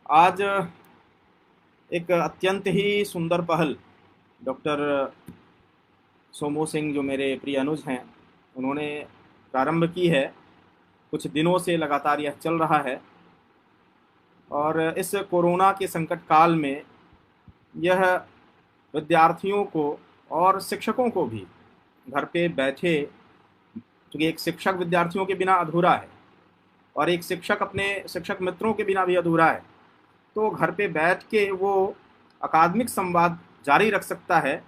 आज एक अत्यंत ही सुंदर पहल डॉक्टर सोमू सिंह जो मेरे प्रिय अनुज हैं उन्होंने प्रारंभ की है। कुछ दिनों से लगातार यह चल रहा है और इस कोरोना के संकट काल में यह विद्यार्थियों को और शिक्षकों को भी घर पे बैठे, क्योंकि एक शिक्षक विद्यार्थियों के बिना अधूरा है और एक शिक्षक अपने शिक्षक मित्रों के बिना भी अधूरा है। तो घर पे बैठ के वो अकादमिक संवाद जारी रख सकता है।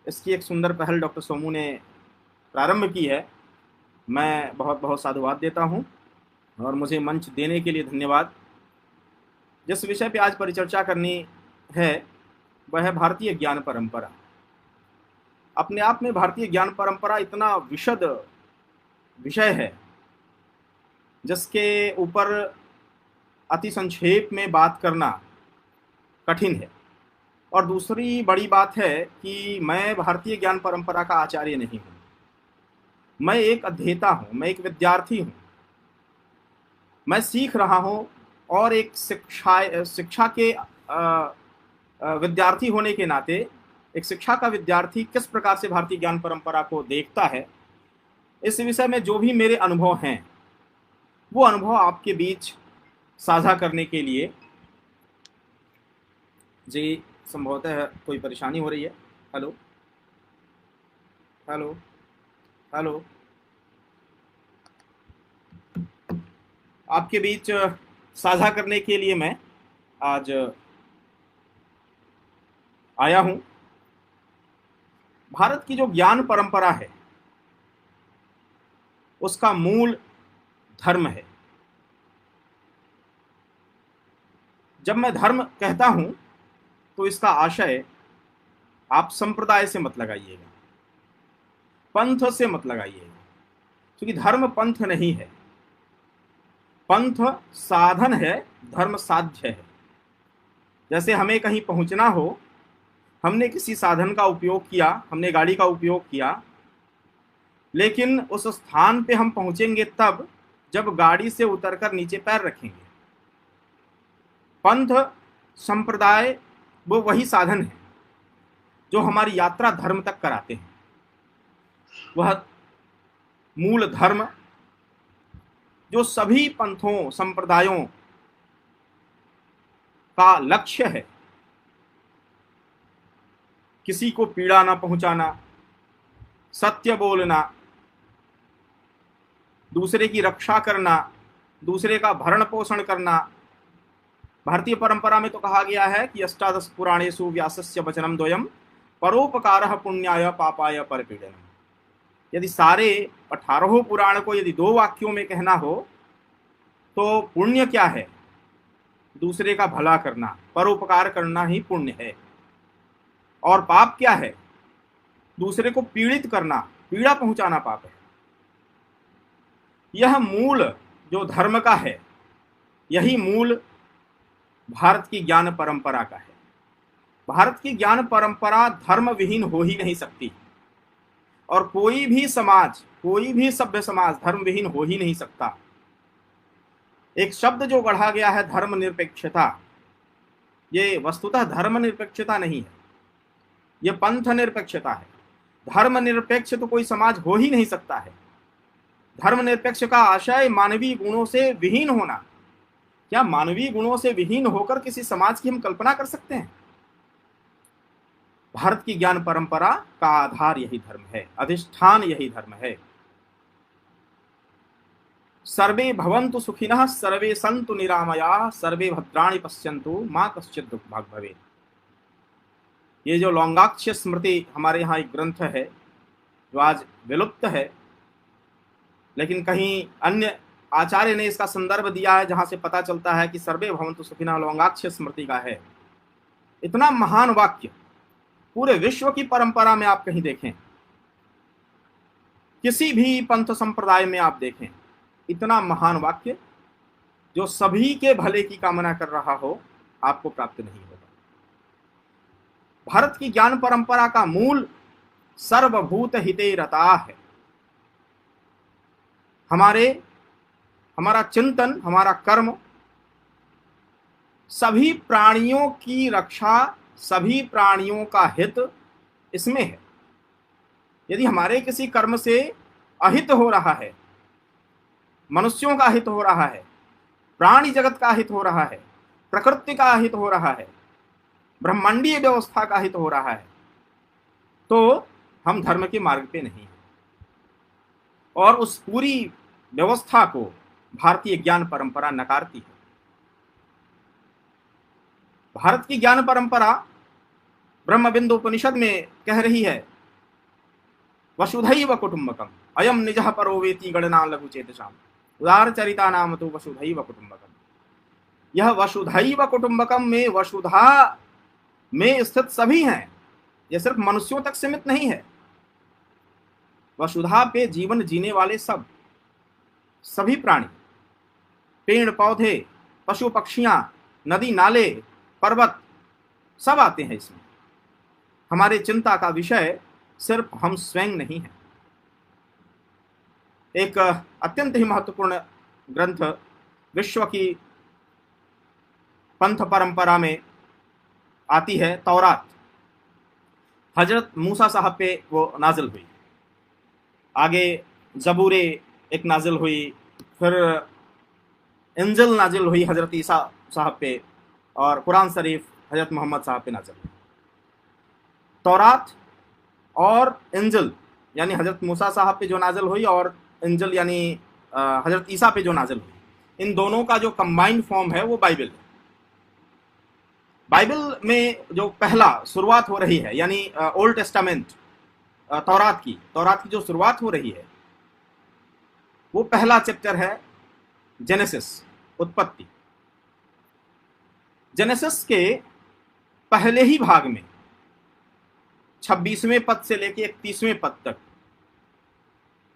इसकी एक सुंदर पहल डॉक्टर सोमू ने प्रारंभ की है। मैं बहुत बहुत साधुवाद देता हूँ और मुझे मंच देने के लिए धन्यवाद। जिस विषय पे आज परिचर्चा करनी है वह है भारतीय ज्ञान परंपरा। अपने आप में भारतीय ज्ञान परंपरा इतना विशद विषय है जिसके ऊपर अति संक्षेप में बात करना कठिन है। और दूसरी बड़ी बात है कि मैं भारतीय ज्ञान परंपरा का आचार्य नहीं हूँ, मैं एक अध्येता हूँ, मैं एक विद्यार्थी हूँ। मैं सीख रहा हूँ और एक शिक्षा के विद्यार्थी होने के नाते एक शिक्षा का विद्यार्थी किस प्रकार से भारतीय ज्ञान परंपरा को देखता है, इस विषय में जो भी मेरे अनुभव हैं वो अनुभव आपके बीच साझा करने के लिए। जी, संभवतः कोई परेशानी हो रही है। हेलो हेलो हेलो, आपके बीच साझा करने के लिए मैं आज आया हूं। भारत की जो ज्ञान परंपरा है उसका मूल धर्म है। जब मैं धर्म कहता हूं तो इसका आशय आप संप्रदाय से मत लगाइएगा, पंथ से मत लगाइएगा, क्योंकि धर्म पंथ नहीं है। पंथ साधन है, धर्म साध्य है। जैसे हमें कहीं पहुंचना हो, हमने किसी साधन का उपयोग किया, हमने गाड़ी का उपयोग किया, लेकिन उस स्थान पे हम पहुंचेंगे तब जब गाड़ी से उतरकर नीचे पैर रखेंगे। पंथ संप्रदाय वो वही साधन है जो हमारी यात्रा धर्म तक कराते हैं। वह मूल धर्म जो सभी पंथों संप्रदायों का लक्ष्य है, किसी को पीड़ा ना पहुंचाना, सत्य बोलना, दूसरे की रक्षा करना, दूसरे का भरण पोषण करना। भारतीय परंपरा में तो कहा गया है कि अष्टादश पुराणेषु व्यासस्य वचनम द्वयम परोपकारः पुण्याय पापाय परपीडनम। यदि सारे 18 पुराण को यदि 2 वाक्यों में कहना हो तो पुण्य क्या है? दूसरे का भला करना, परोपकार करना ही पुण्य है। और पाप क्या है? दूसरे को पीड़ित करना, पीड़ा पहुंचाना पाप है। यह मूल जो धर्म का है, यही मूल भारत की ज्ञान परंपरा का है। भारत की ज्ञान परंपरा धर्म विहीन हो ही नहीं सकती और कोई भी समाज, कोई भी सभ्य समाज धर्म विहीन हो ही नहीं सकता। एक शब्द जो गढ़ा गया है धर्मनिरपेक्षता, ये वस्तुतः धर्मनिरपेक्षता नहीं है, ये पंथ निरपेक्षता है। धर्मनिरपेक्ष तो कोई समाज हो ही नहीं सकता है। धर्मनिरपेक्ष का आशय मानवीय गुणों से विहीन होना। क्या मानवीय गुणों से विहीन होकर किसी समाज की हम कल्पना कर सकते हैं? भारत की ज्ञान परंपरा का आधार यही धर्म है, अधिष्ठान यही धर्म है। सर्वे भवन्तु सुखिनः, सर्वे सन्तु निरामयाः, सर्वे भद्राणि पश्यन्तु मा कश्चित् दुःखभाग् भवेत्। ये जो लौंगाक्ष्य स्मृति हमारे यहाँ एक ग्रंथ है जो आज विलुप्त है, लेकिन कहीं अन्य आचार्य ने इसका संदर्भ दिया है जहां से पता चलता है कि सर्वे भवन्तु सुखिनः लौंगाक्ष्य स्मृति का है। इतना महान वाक्य पूरे विश्व की परंपरा में आप कहीं देखें, किसी भी पंथ संप्रदाय में आप देखें, इतना महान वाक्य जो सभी के भले की कामना कर रहा हो आपको प्राप्त नहीं होगा। भारत की ज्ञान परंपरा का मूल सर्वभूत हिते रता है। हमारा चिंतन, हमारा कर्म सभी प्राणियों की रक्षा, सभी प्राणियों का हित इसमें है। यदि हमारे किसी कर्म से अहित हो रहा है, मनुष्यों का हित हो रहा है, प्राणी जगत का हित हो रहा है, प्रकृति का हित हो रहा है, ब्रह्मांडीय व्यवस्था का हित हो रहा है, तो हम धर्म के मार्ग पे नहीं हैं। और उस पूरी व्यवस्था को भारतीय ज्ञान परंपरा नकारती है। भारत की ज्ञान परंपरा ब्रह्मबिंदु उपनिषद में कह रही है, वसुधैव कुटुंबकम अयम निजः परो वेति गणना लघु चेतसाम उदार चरिता नाम तो वसुधैव कुटुंबकम। यह वसुधैव कुटुंबकम में वसुधा में स्थित सभी हैं, यह सिर्फ मनुष्यों तक सीमित नहीं है। वसुधा पे जीवन जीने वाले सब, सभी प्राणी, पेड़ पौधे, पशु पक्षियां, नदी नाले, पर्वत, सब आते हैं इसमें। हमारे चिंता का विषय सिर्फ हम स्वयं नहीं हैं। एक अत्यंत ही महत्वपूर्ण ग्रंथ विश्व की पंथ परंपरा में आती है तौरात। हजरत मूसा साहब पे वो नाजिल हुई, आगे जबूरे एक नाजिल हुई, फिर इंजिल नाजिल हुई हजरत ईसा साहब पे, और कुरान शरीफ हजरत मोहम्मद साहब पे नाजिल हुई। तौरात और इंजिल यानी हजरत मूसा साहब पे जो नाजिल हुई, और इंजिल यानी हजरत ईसा पे जो नाजिल हुई, इन दोनों का जो कंबाइंड फॉर्म है वो बाइबल है। बाइबल में जो पहला शुरुआत हो रही है, यानी ओल्ड टेस्टामेंट, तौरात की जो शुरुआत हो रही है, वो पहला चैप्टर है जेनेसिस, उत्पत्ति। जेनेसिस के पहले ही भाग में 26वें पद से लेकर 31वें पद तक,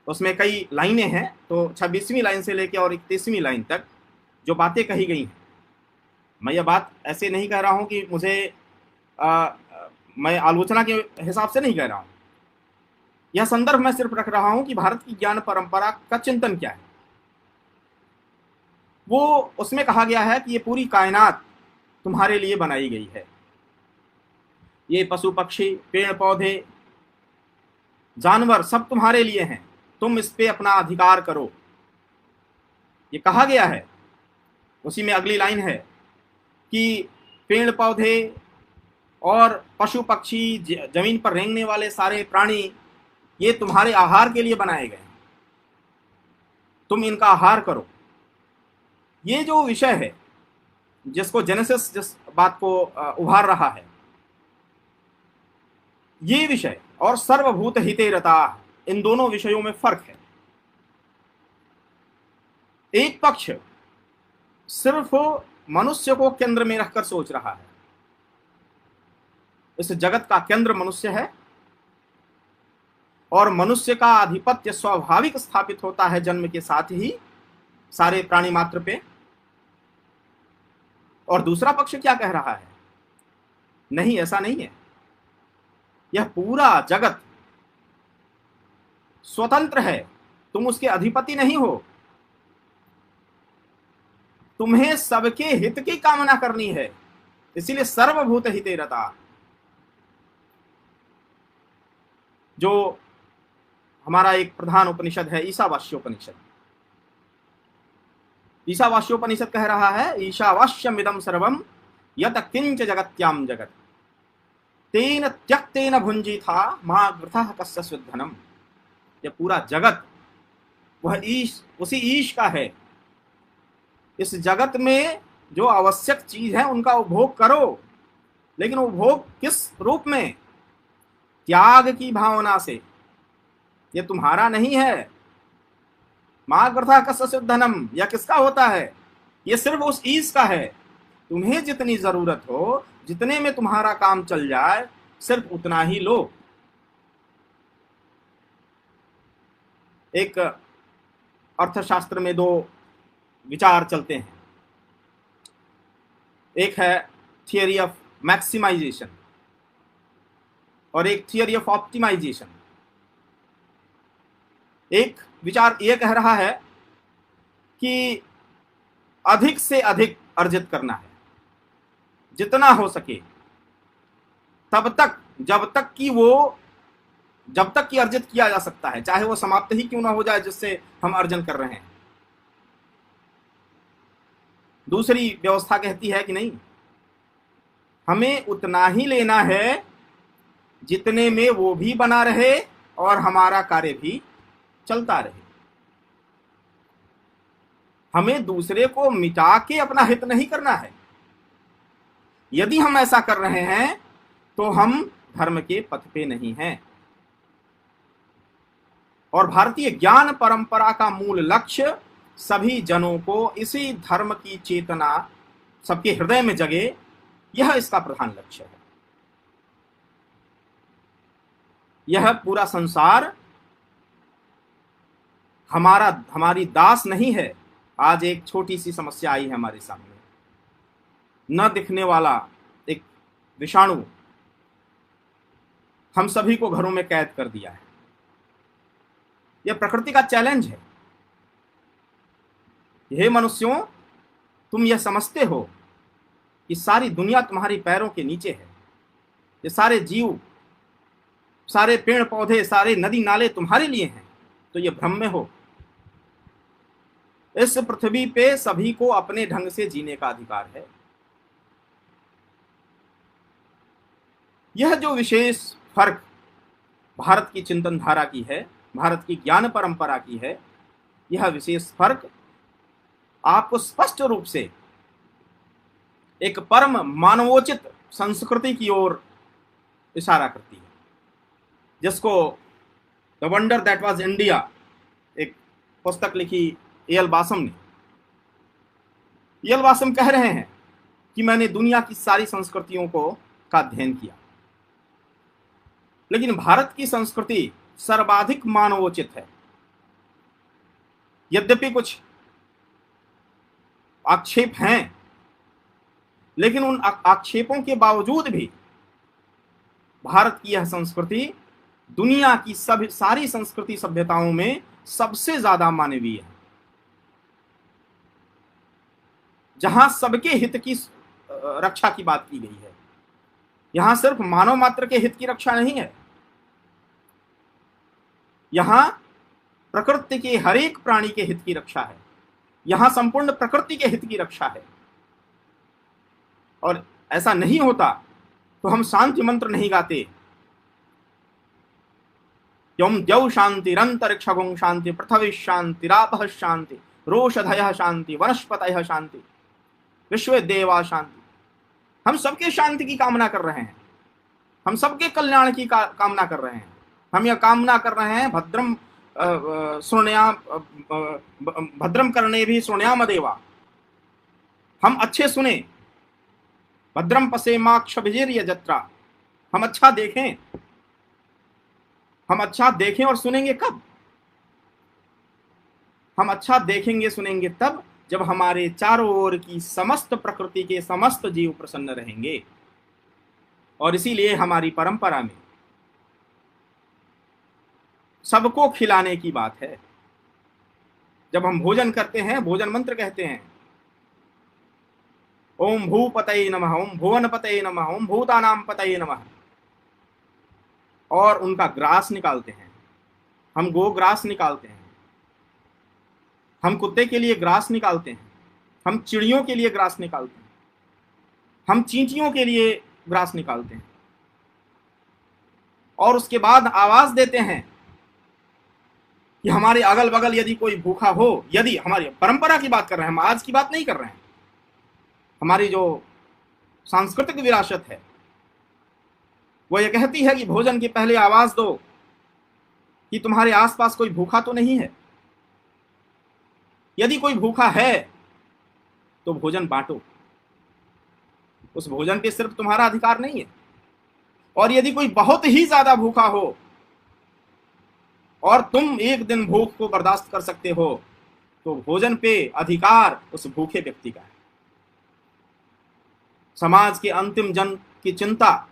उसमें कई लाइनें हैं, तो 26वीं लाइन से लेकर और 31वीं लाइन तक जो बातें कही गई हैं, मैं यह बात ऐसे नहीं कह रहा हूं कि मैं आलोचना के हिसाब से नहीं कह रहा हूं। यह संदर्भ मैं सिर्फ रख रहा हूं कि भारत की ज्ञान परंपरा का चिंतन क्या है। वो उसमें कहा गया है कि ये पूरी कायनात तुम्हारे लिए बनाई गई है, ये पशु पक्षी, पेड़ पौधे, जानवर सब तुम्हारे लिए हैं, तुम इस पे अपना अधिकार करो, ये कहा गया है। उसी में अगली लाइन है कि पेड़ पौधे और पशु पक्षी, जमीन पर रेंगने वाले सारे प्राणी, ये तुम्हारे आहार के लिए बनाए गए हैं, तुम इनका आहार करो। ये जो विषय है जिसको जेनेसिस जिस बात को उभार रहा है, ये विषय और सर्वभूत हिते रता, इन दोनों विषयों में फर्क है। एक पक्ष सिर्फ मनुष्य को केंद्र में रखकर सोच रहा है, इस जगत का केंद्र मनुष्य है और मनुष्य का आधिपत्य स्वाभाविक स्थापित होता है जन्म के साथ ही सारे प्राणी मात्र पे। और दूसरा पक्ष क्या कह रहा है, नहीं, ऐसा नहीं है, यह पूरा जगत स्वतंत्र है, तुम उसके अधिपति नहीं हो, तुम्हें सबके हित की कामना करनी है, इसीलिए सर्वभूत हिते रता। जो हमारा एक प्रधान उपनिषद है ईशावास्योपनिषद, ईशावास्योपनिषद कह रहा है, ईशावास्यमिदं सर्वं यत किंच जगत्याम जगत तेन त्यक्तेन भुंजीथा मा वृथः कस्य स्विद्धनम। यह पूरा जगत वह ईश, उसी ईश का है। इस जगत में जो आवश्यक चीज है उनका उपभोग करो, लेकिन उपभोग किस रूप में, त्याग की भावना से। यह तुम्हारा नहीं है। मां वृथा कस्य स्विद्धनम, यह किसका होता है, यह सिर्फ उस ईश का है। तुम्हें जितनी जरूरत हो, जितने में तुम्हारा काम चल जाए, सिर्फ उतना ही लो। एक अर्थशास्त्र में दो विचार चलते हैं, एक है थियरी ऑफ मैक्सिमाइजेशन और एक थियरी ऑफ ऑप्टिमाइजेशन। एक विचार यह कह रहा है कि अधिक से अधिक अर्जित करना है, जितना हो सके, तब तक जब तक कि अर्जित किया जा सकता है, चाहे वो समाप्त ही क्यों ना हो जाए जिससे हम अर्जन कर रहे हैं। दूसरी व्यवस्था कहती है कि नहीं, हमें उतना ही लेना है जितने में वो भी बना रहे और हमारा कार्य भी चलता रहे। हमें दूसरे को मिटा के अपना हित नहीं करना है। यदि हम ऐसा कर रहे हैं तो हम धर्म के पथ पे नहीं हैं। और भारतीय ज्ञान परंपरा का मूल लक्ष्य सभी जनों को इसी धर्म की चेतना सबके हृदय में जगे, यह इसका प्रधान लक्ष्य है। यह पूरा संसार हमारी दास नहीं है। आज एक छोटी सी समस्या आई है हमारे सामने, न दिखने वाला एक विषाणु हम सभी को घरों में कैद कर दिया है। यह प्रकृति का चैलेंज है। हे मनुष्यों, तुम यह समझते हो कि सारी दुनिया तुम्हारी पैरों के नीचे है। ये सारे जीव, सारे पेड़ पौधे, सारे नदी नाले तुम्हारे लिए हैं, तो ये भ्रम में हो। इस पृथ्वी पे सभी को अपने ढंग से जीने का अधिकार है। यह जो विशेष फर्क भारत की चिंतन धारा की है, भारत की ज्ञान परंपरा की है, यह विशेष फर्क आपको स्पष्ट रूप से एक परम मानवोचित संस्कृति की ओर इशारा करती है, जिसको the wonder that was India एक पुस्तक लिखी ए.एल. बासम ने। ए.एल. बासम कह रहे हैं कि मैंने दुनिया की सारी संस्कृतियों का अध्ययन किया, लेकिन भारत की संस्कृति सर्वाधिक मानवोचित है। यद्यपि कुछ आक्षेप हैं, लेकिन उन आक्षेपों के बावजूद भी भारत की यह संस्कृति दुनिया की सारी संस्कृति सभ्यताओं में सबसे ज्यादा मानवीय है, जहां सबके हित की रक्षा की बात की गई है। यहां सिर्फ मानव मात्र के हित की रक्षा नहीं है, यहां प्रकृति के हर एक प्राणी के हित की रक्षा है, यहां संपूर्ण प्रकृति के हित की रक्षा है। और ऐसा नहीं होता तो हम शांति मंत्र नहीं गाते, यम द्यौ शांतिरंतरिक्षगुं शांति पृथ्वी शांतिरापः शांति रोषधयः शांति वनस्पतयः शांति विश्व देवा शांति। हम सबके शांति की कामना कर रहे हैं, हम सबके कल्याण की कामना कर रहे हैं। हम यह कामना कर रहे हैं भद्रम करने भी श्रोण्याम देवा, हम अच्छे सुने। भद्रम पश्येमाक्षभिर्य जत्रा, हम अच्छा देखें। हम अच्छा देखें और सुनेंगे कब? हम अच्छा देखेंगे सुनेंगे तब जब हमारे चारों ओर की समस्त प्रकृति के समस्त जीव प्रसन्न रहेंगे। और इसीलिए हमारी परंपरा में सबको खिलाने की बात है। जब हम भोजन करते हैं, भोजन मंत्र कहते हैं, ओम भूपतये नमः, ओम भुवनपतये नमः, ओम भूतानां पतये नमः, और उनका ग्रास निकालते हैं। हम गो ग्रास निकालते हैं, हम कुत्ते के लिए ग्रास निकालते हैं, हम चिड़ियों के लिए ग्रास निकालते हैं, हम चींटियों के लिए ग्रास निकालते हैं, और उसके बाद आवाज देते हैं कि हमारे अगल बगल यदि कोई भूखा हो, यदि हमारी परंपरा की बात कर रहे हैं, हम आज की बात नहीं कर रहे हैं, हमारी जो सांस्कृतिक विरासत है वो ये कहती है कि भोजन के पहले आवाज दो कि तुम्हारे आसपास कोई भूखा तो नहीं है। यदि कोई भूखा है तो भोजन बांटो, उस भोजन पे सिर्फ तुम्हारा अधिकार नहीं है। और यदि कोई बहुत ही ज्यादा भूखा हो और तुम एक दिन भूख को बर्दाश्त कर सकते हो, तो भोजन पे अधिकार उस भूखे व्यक्ति का है। समाज के अंतिम जन की चिंता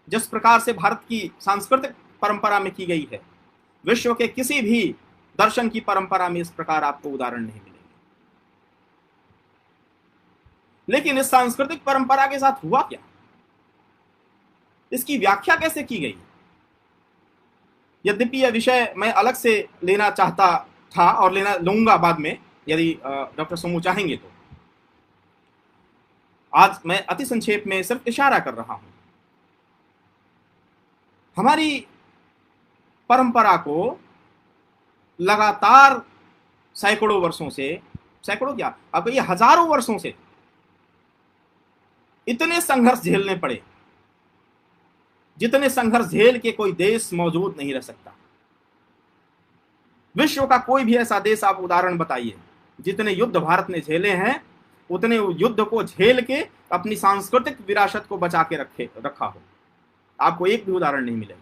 जिस प्रकार से भारत की सांस्कृतिक परंपरा में की गई है, विश्व के किसी भी दर्शन की परंपरा में इस प्रकार आपको उदाहरण नहीं मिलेंगे। लेकिन इस सांस्कृतिक परंपरा के साथ हुआ क्या, इसकी व्याख्या कैसे की गई? यद्यपि यह विषय मैं अलग से लेना चाहता था और लूंगा बाद में, यदि डॉक्टर सोमू चाहेंगे तो। आज मैं अति संक्षेप में सिर्फ इशारा कर रहा हूं। हमारी परंपरा को लगातार सैकड़ों वर्षों से, सैकड़ों क्या, अब ये हजारों वर्षों से इतने संघर्ष झेलने पड़े जितने संघर्ष झेल के कोई देश मौजूद नहीं रह सकता। विश्व का कोई भी ऐसा देश आप उदाहरण बताइए, जितने युद्ध भारत ने झेले हैं उतने युद्ध को झेल के अपनी सांस्कृतिक विरासत को बचा के रखा हो, आपको एक भी उदाहरण नहीं मिलेगा।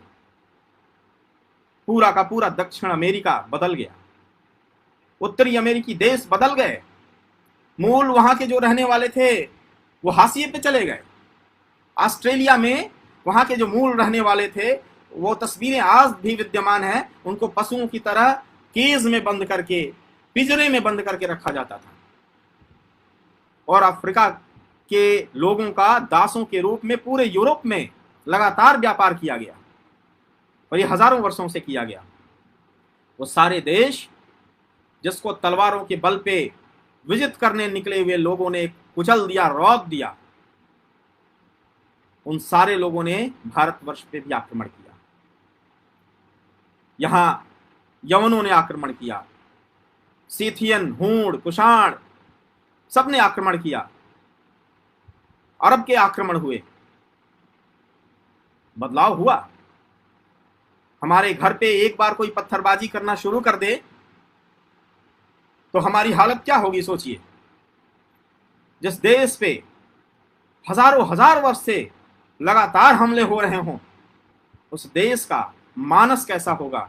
पूरा का पूरा दक्षिण अमेरिका बदल गया, उत्तरी अमेरिकी देश बदल गए, मूल वहां के जो रहने वाले थे वो हाशिए पे चले गए। ऑस्ट्रेलिया में वहां के जो मूल रहने वाले थे, वो तस्वीरें आज भी विद्यमान हैं, उनको पशुओं की तरह केज में बंद करके, पिंजरे में बंद करके रखा जाता था। और अफ्रीका के लोगों का दासों के रूप में पूरे यूरोप में लगातार व्यापार किया गया, और ये हजारों वर्षों से किया गया। वो सारे देश जिसको तलवारों के बल पे विजित करने निकले हुए लोगों ने कुचल दिया, रौंद दिया, उन सारे लोगों ने भारतवर्ष पे भी आक्रमण किया। यहां यवनों ने आक्रमण किया, सीथियन, हूण, कुषाण, सबने आक्रमण किया, अरब के आक्रमण हुए, बदलाव हुआ। हमारे घर पे एक बार कोई पत्थरबाजी करना शुरू कर दे तो हमारी हालत क्या होगी, सोचिए। जिस देश पे हजारों हजार वर्ष से लगातार हमले हो रहे हों, उस देश का मानस कैसा होगा,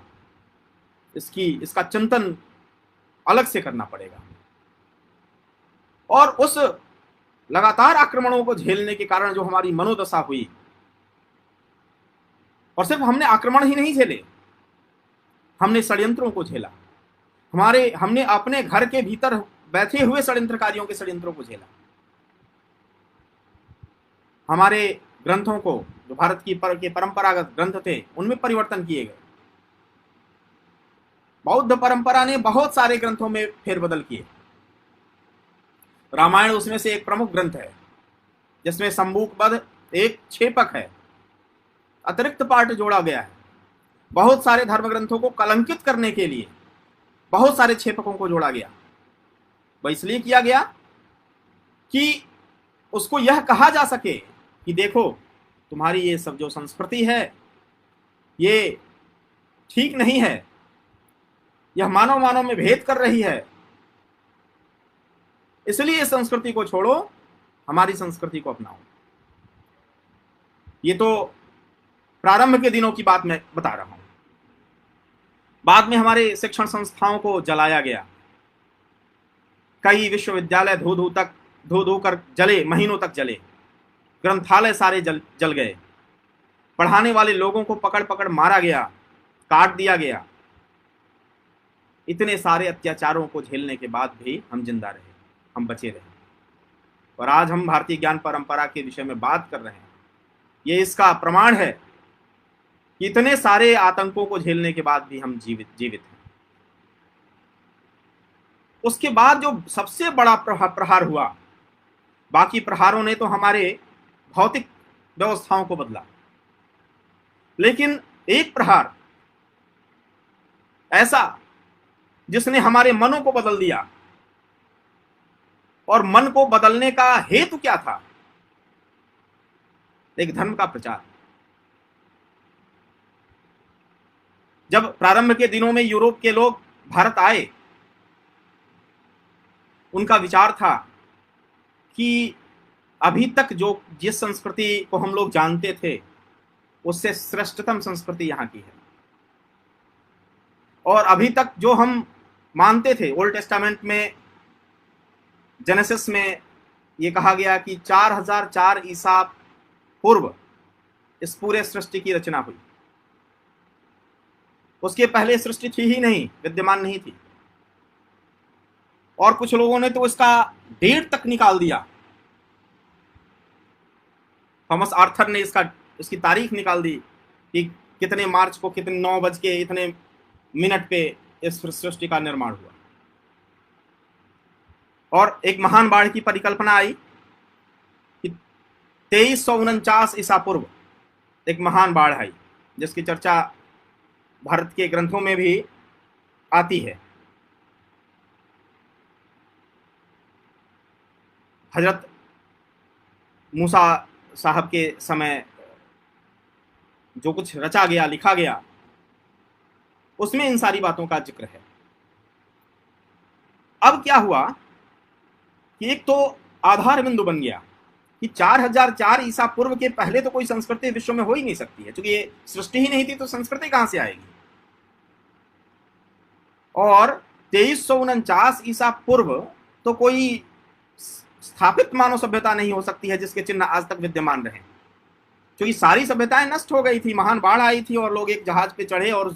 इसका चिंतन अलग से करना पड़ेगा। और उस लगातार आक्रमणों को झेलने के कारण जो हमारी मनोदशा हुई, और सिर्फ हमने आक्रमण ही नहीं झेले, हमने षड्यंत्रों को झेला। हमने अपने घर के भीतर बैठे हुए षड्यंत्रकारियों के षड्यंत्रों को झेला। हमारे ग्रंथों को, जो भारत की के परंपरागत ग्रंथ थे, उनमें परिवर्तन किए गए। बौद्ध परंपरा ने बहुत सारे ग्रंथों में फेरबदल किए। रामायण उसमें से एक प्रमुख ग्रंथ है, जिसमें संबूक वध एक छेपक है, अतिरिक्त पाठ जोड़ा गया है। बहुत सारे धर्म ग्रंथों को कलंकित करने के लिए बहुत सारे छेपकों को जोड़ा गया। वह इसलिए किया गया कि उसको यह कहा जा सके कि देखो, तुम्हारी ये सब जो संस्कृति है ये ठीक नहीं है, यह मानव मानव में भेद कर रही है, इसलिए इस संस्कृति को छोड़ो, हमारी संस्कृति को अपनाओ। ये तो प्रारंभ के दिनों की बात मैं बता रहा हूं। बाद में हमारे शिक्षण संस्थाओं को जलाया गया। कई विश्वविद्यालय धू धू कर जले, महीनों तक जले। ग्रंथालय सारे जल गए। पढ़ाने वाले लोगों को पकड़ पकड़ मारा गया, काट दिया गया। इतने सारे अत्याचारों को झेलने के बाद भी हम जिंदा रहे, हम बचे रहे, और आज हम भारतीय ज्ञान परंपरा के विषय में बात कर रहे हैं। ये इसका प्रमाण है कि इतने सारे आतंकों को झेलने के बाद भी हम जीवित हैं। उसके बाद जो सबसे बड़ा प्रहार हुआ, बाकी प्रहारों ने तो हमारे भौतिक व्यवस्थाओं को बदला, लेकिन एक प्रहार ऐसा जिसने हमारे मनों को बदल दिया। और मन को बदलने का हेतु क्या था? एक धर्म का प्रचार। जब प्रारंभ के दिनों में यूरोप के लोग भारत आए, उनका विचार था कि अभी तक जिस संस्कृति को हम लोग जानते थे, उससे श्रेष्ठतम संस्कृति यहाँ की है। और अभी तक जो हम मानते थे, ओल्ड टेस्टामेंट में, जेनेसिस में ये कहा गया कि 4004 ईसा पूर्व इस पूरे सृष्टि की रचना हुई। उसके पहले सृष्टि थी ही नहीं, विद्यमान नहीं थी। और कुछ लोगों ने तो इसका डेट तक निकाल दिया थॉमस आर्थर ने इसकी तारीख निकाल दी कि कितने मार्च को कितने 9 बज के इतने मिनट पे इस सृष्टि का निर्माण हुआ। और एक महान बाढ़ की परिकल्पना आई कि 2349 ईसा पूर्व एक महान बाढ़ आई, जिसकी चर्चा भारत के ग्रंथों में भी आती है। हजरत मूसा साहब के समय जो कुछ रचा गया, लिखा गया, उसमें इन सारी बातों का जिक्र है। अब क्या हुआ कि एक तो आधार बिंदु बन गया कि 4004 ईसा पूर्व के पहले तो कोई संस्कृति विश्व में हो ही नहीं सकती है, क्योंकि ये सृष्टि ही नहीं थी तो संस्कृति कहां से आएगी। और 2349 ईसा पूर्व तो कोई स्थापित मानव सभ्यता नहीं हो सकती है जिसके चिन्ह आज तक विद्यमान रहे, क्योंकि सारी सभ्यताएं नष्ट हो गई थी। महान बाढ़ आई थी और लोग एक जहाज पे चढ़े और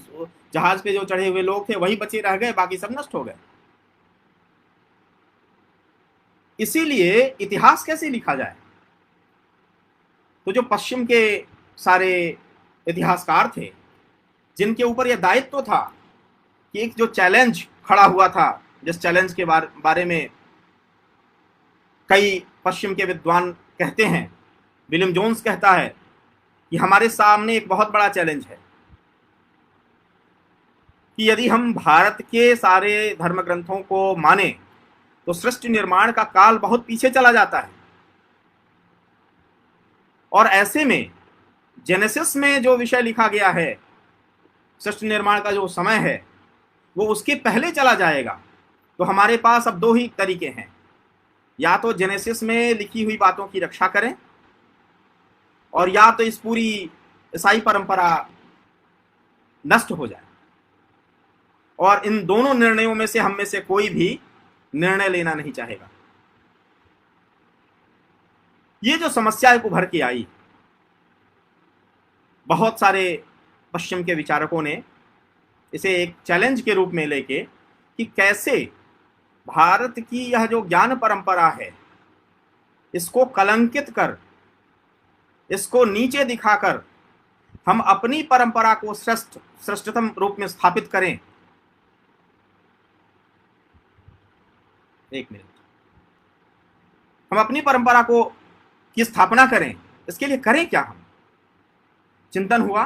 जहाज पे जो चढ़े हुए लोग थे वही बचे रह गए, बाकी सब नष्ट हो गए। इसीलिए इतिहास कैसे लिखा जाए? तो जो पश्चिम के सारे इतिहासकार थे, जिनके ऊपर यह दायित्व था कि एक जो चैलेंज खड़ा हुआ था, जिस चैलेंज के बारे में कई पश्चिम के विद्वान कहते हैं, विलियम जोन्स कहता है कि हमारे सामने एक बहुत बड़ा चैलेंज है कि यदि हम भारत के सारे धर्म ग्रंथों को माने तो सृष्टि निर्माण का काल बहुत पीछे चला जाता है। और ऐसे में जेनेसिस में जो विषय लिखा गया है, सृष्टि निर्माण का जो समय है, वो उसके पहले चला जाएगा। तो हमारे पास अब दो ही तरीके हैं, या तो जेनेसिस में लिखी हुई बातों की रक्षा करें, और या तो इस पूरी ईसाई परंपरा नष्ट हो जाए। और इन दोनों निर्णयों में से हम में से कोई भी निर्णय लेना नहीं चाहेगा। ये जो समस्या उभर के आई, बहुत सारे पश्चिम के विचारकों ने इसे एक चैलेंज के रूप में लेके कि कैसे भारत की यह जो ज्ञान परंपरा है, इसको कलंकित कर, इसको नीचे दिखाकर हम अपनी परंपरा को श्रेष्ठतम रूप में स्थापित करें। एक मिनट, हम अपनी परंपरा को की स्थापना करें, इसके लिए करें क्या? हम चिंतन हुआ।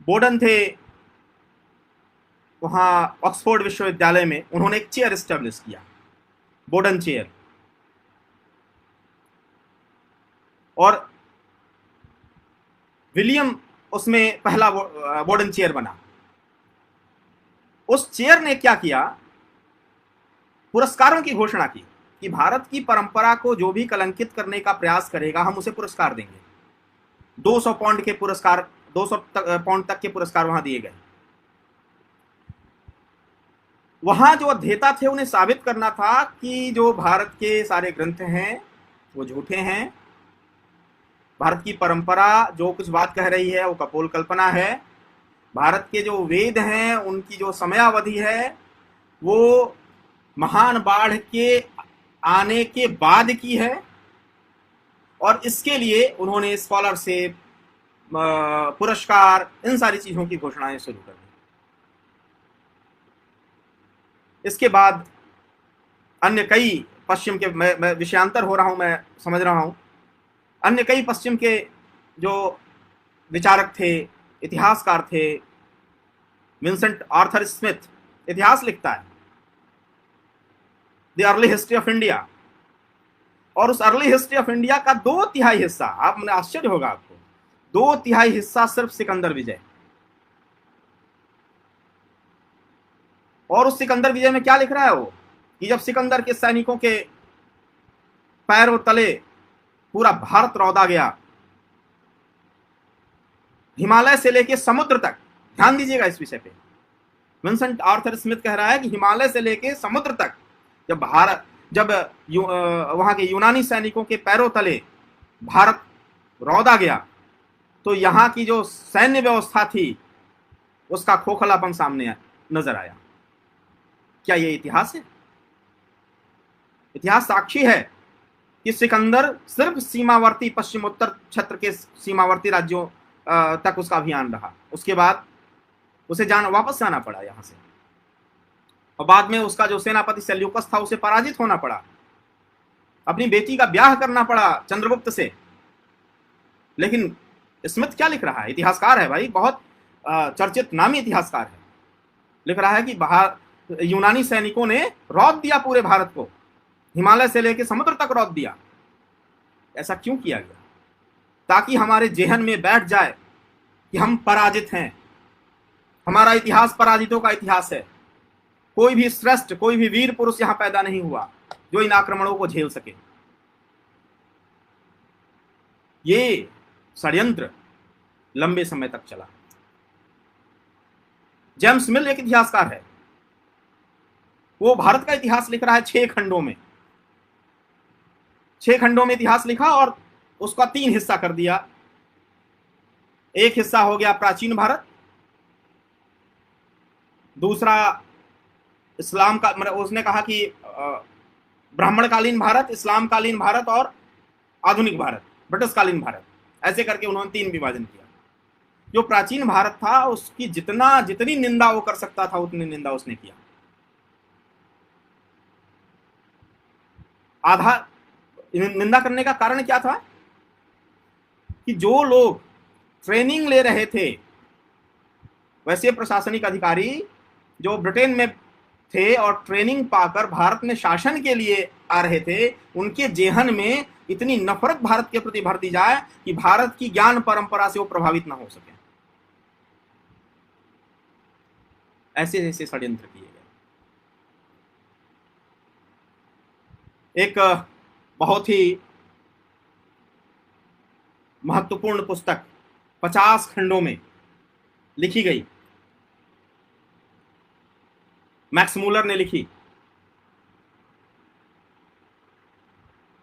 बोर्डन थे वहां ऑक्सफोर्ड विश्वविद्यालय में, उन्होंने एक चेयर एस्टेब्लिश किया, बोर्डन चेयर। और विलियम उसमें पहला बोर्डन चेयर बना। उस चेयर ने क्या किया, पुरस्कारों की घोषणा की कि भारत की परंपरा को जो भी कलंकित करने का प्रयास करेगा हम उसे पुरस्कार देंगे। 200 पाउंड के पुरस्कार, 200 पाउंड तक के पुरस्कार वहां दिए गए। वहां जो अध्येता थे उन्हें साबित करना था कि जो भारत के सारे ग्रंथ हैं वो झूठे हैं, भारत की परंपरा जो कुछ बात कह रही है वो कपोल कल्पना है, भारत के जो वेद हैं उनकी जो समयावधि है वो महान बाढ़ के आने के बाद की है। और इसके लिए उन्होंने स्कॉलरशिप, पुरस्कार, इन सारी चीजों की घोषणाएं शुरू कर दी। इसके बाद अन्य कई पश्चिम के, मैं विषयांतर हो रहा हूं, मैं समझ रहा हूं, अन्य कई पश्चिम के जो विचारक थे, इतिहासकार थे, विंसेंट आर्थर स्मिथ इतिहास लिखता है, the early history of India. और उस अर्ली हिस्ट्री ऑफ इंडिया का 2/3 हिस्सा, आप मैंने आश्चर्य होगा आपको, 2/3 हिस्सा सिर्फ सिकंदर विजय। और उस सिकंदर विजय में क्या लिख रहा है वो, कि जब सिकंदर के सैनिकों के पैरों तले पूरा भारत रौंदा गया, हिमालय से लेकर समुद्र तक, ध्यान दीजिएगा इस विषय पे, विंसेंट आर्थर स्मिथ कह रहा है कि हिमालय से लेकर समुद्र तक जब वहां के यूनानी सैनिकों के पैरों तले भारत रौंदा गया, तो यहां की जो सैन्य व्यवस्था थी उसका खोखलापन सामने नजर आया। क्या ये इतिहास है? इतिहास साक्षी है कि सिकंदर सिर्फ सीमावर्ती पश्चिमोत्तर क्षेत्र के सीमावर्ती राज्यों तक उसका अभियान रहा। उसके बाद उसे वापस जाना पड़ा यहां से, और बाद में उसका जो सेनापति सेल्यूकस था उसे पराजित होना पड़ा, अपनी बेटी का ब्याह करना पड़ा चंद्रगुप्त से। लेकिन स्मिथ क्या लिख रहा है, इतिहासकार है भाई, बहुत चर्चित नामी इतिहासकार है, लिख रहा है कि यूनानी सैनिकों ने रौंद दिया पूरे भारत को, हिमालय से लेकर समुद्र तक रौंद दिया। ऐसा क्यों किया गया? ताकि हमारे जेहन में बैठ जाए कि हम पराजित हैं, हमारा इतिहास पराजितों का इतिहास है, कोई भी श्रेष्ठ, कोई भी वीर पुरुष यहां पैदा नहीं हुआ जो इन आक्रमणों को झेल सके। ये षड्यंत्र लंबे समय तक चला। जेम्स मिल एक इतिहासकार है, वो भारत का इतिहास लिख रहा है 6 खंडों में। 6 खंडों में इतिहास लिखा और उसका 3 हिस्सा कर दिया। एक हिस्सा हो गया प्राचीन भारत, दूसरा इस्लाम का, मतलब उसने कहा कि ब्राह्मणकालीन भारत, इस्लामकालीन भारत और आधुनिक भारत, ब्रिटिशकालीन भारत, ऐसे करके उन्होंने 3 विभाजन किया। जो प्राचीन भारत था उसकी जितनी निंदा वो कर सकता था उतनी निंदा उसने किया। आधा निंदा करने का कारण क्या था कि जो लोग ट्रेनिंग ले रहे थे, वैसे प्रशासनिक अधिकारी जो ब्रिटेन में थे और ट्रेनिंग पाकर भारत में शासन के लिए आ रहे थे, उनके जेहन में इतनी नफरत भारत के प्रति भर दी जाए कि भारत की ज्ञान परंपरा से वो प्रभावित ना हो सके। ऐसे ऐसे षड्यंत्र किए गए। एक बहुत ही महत्वपूर्ण पुस्तक 50 खंडों में लिखी गई, मैक्स मूलर ने लिखी,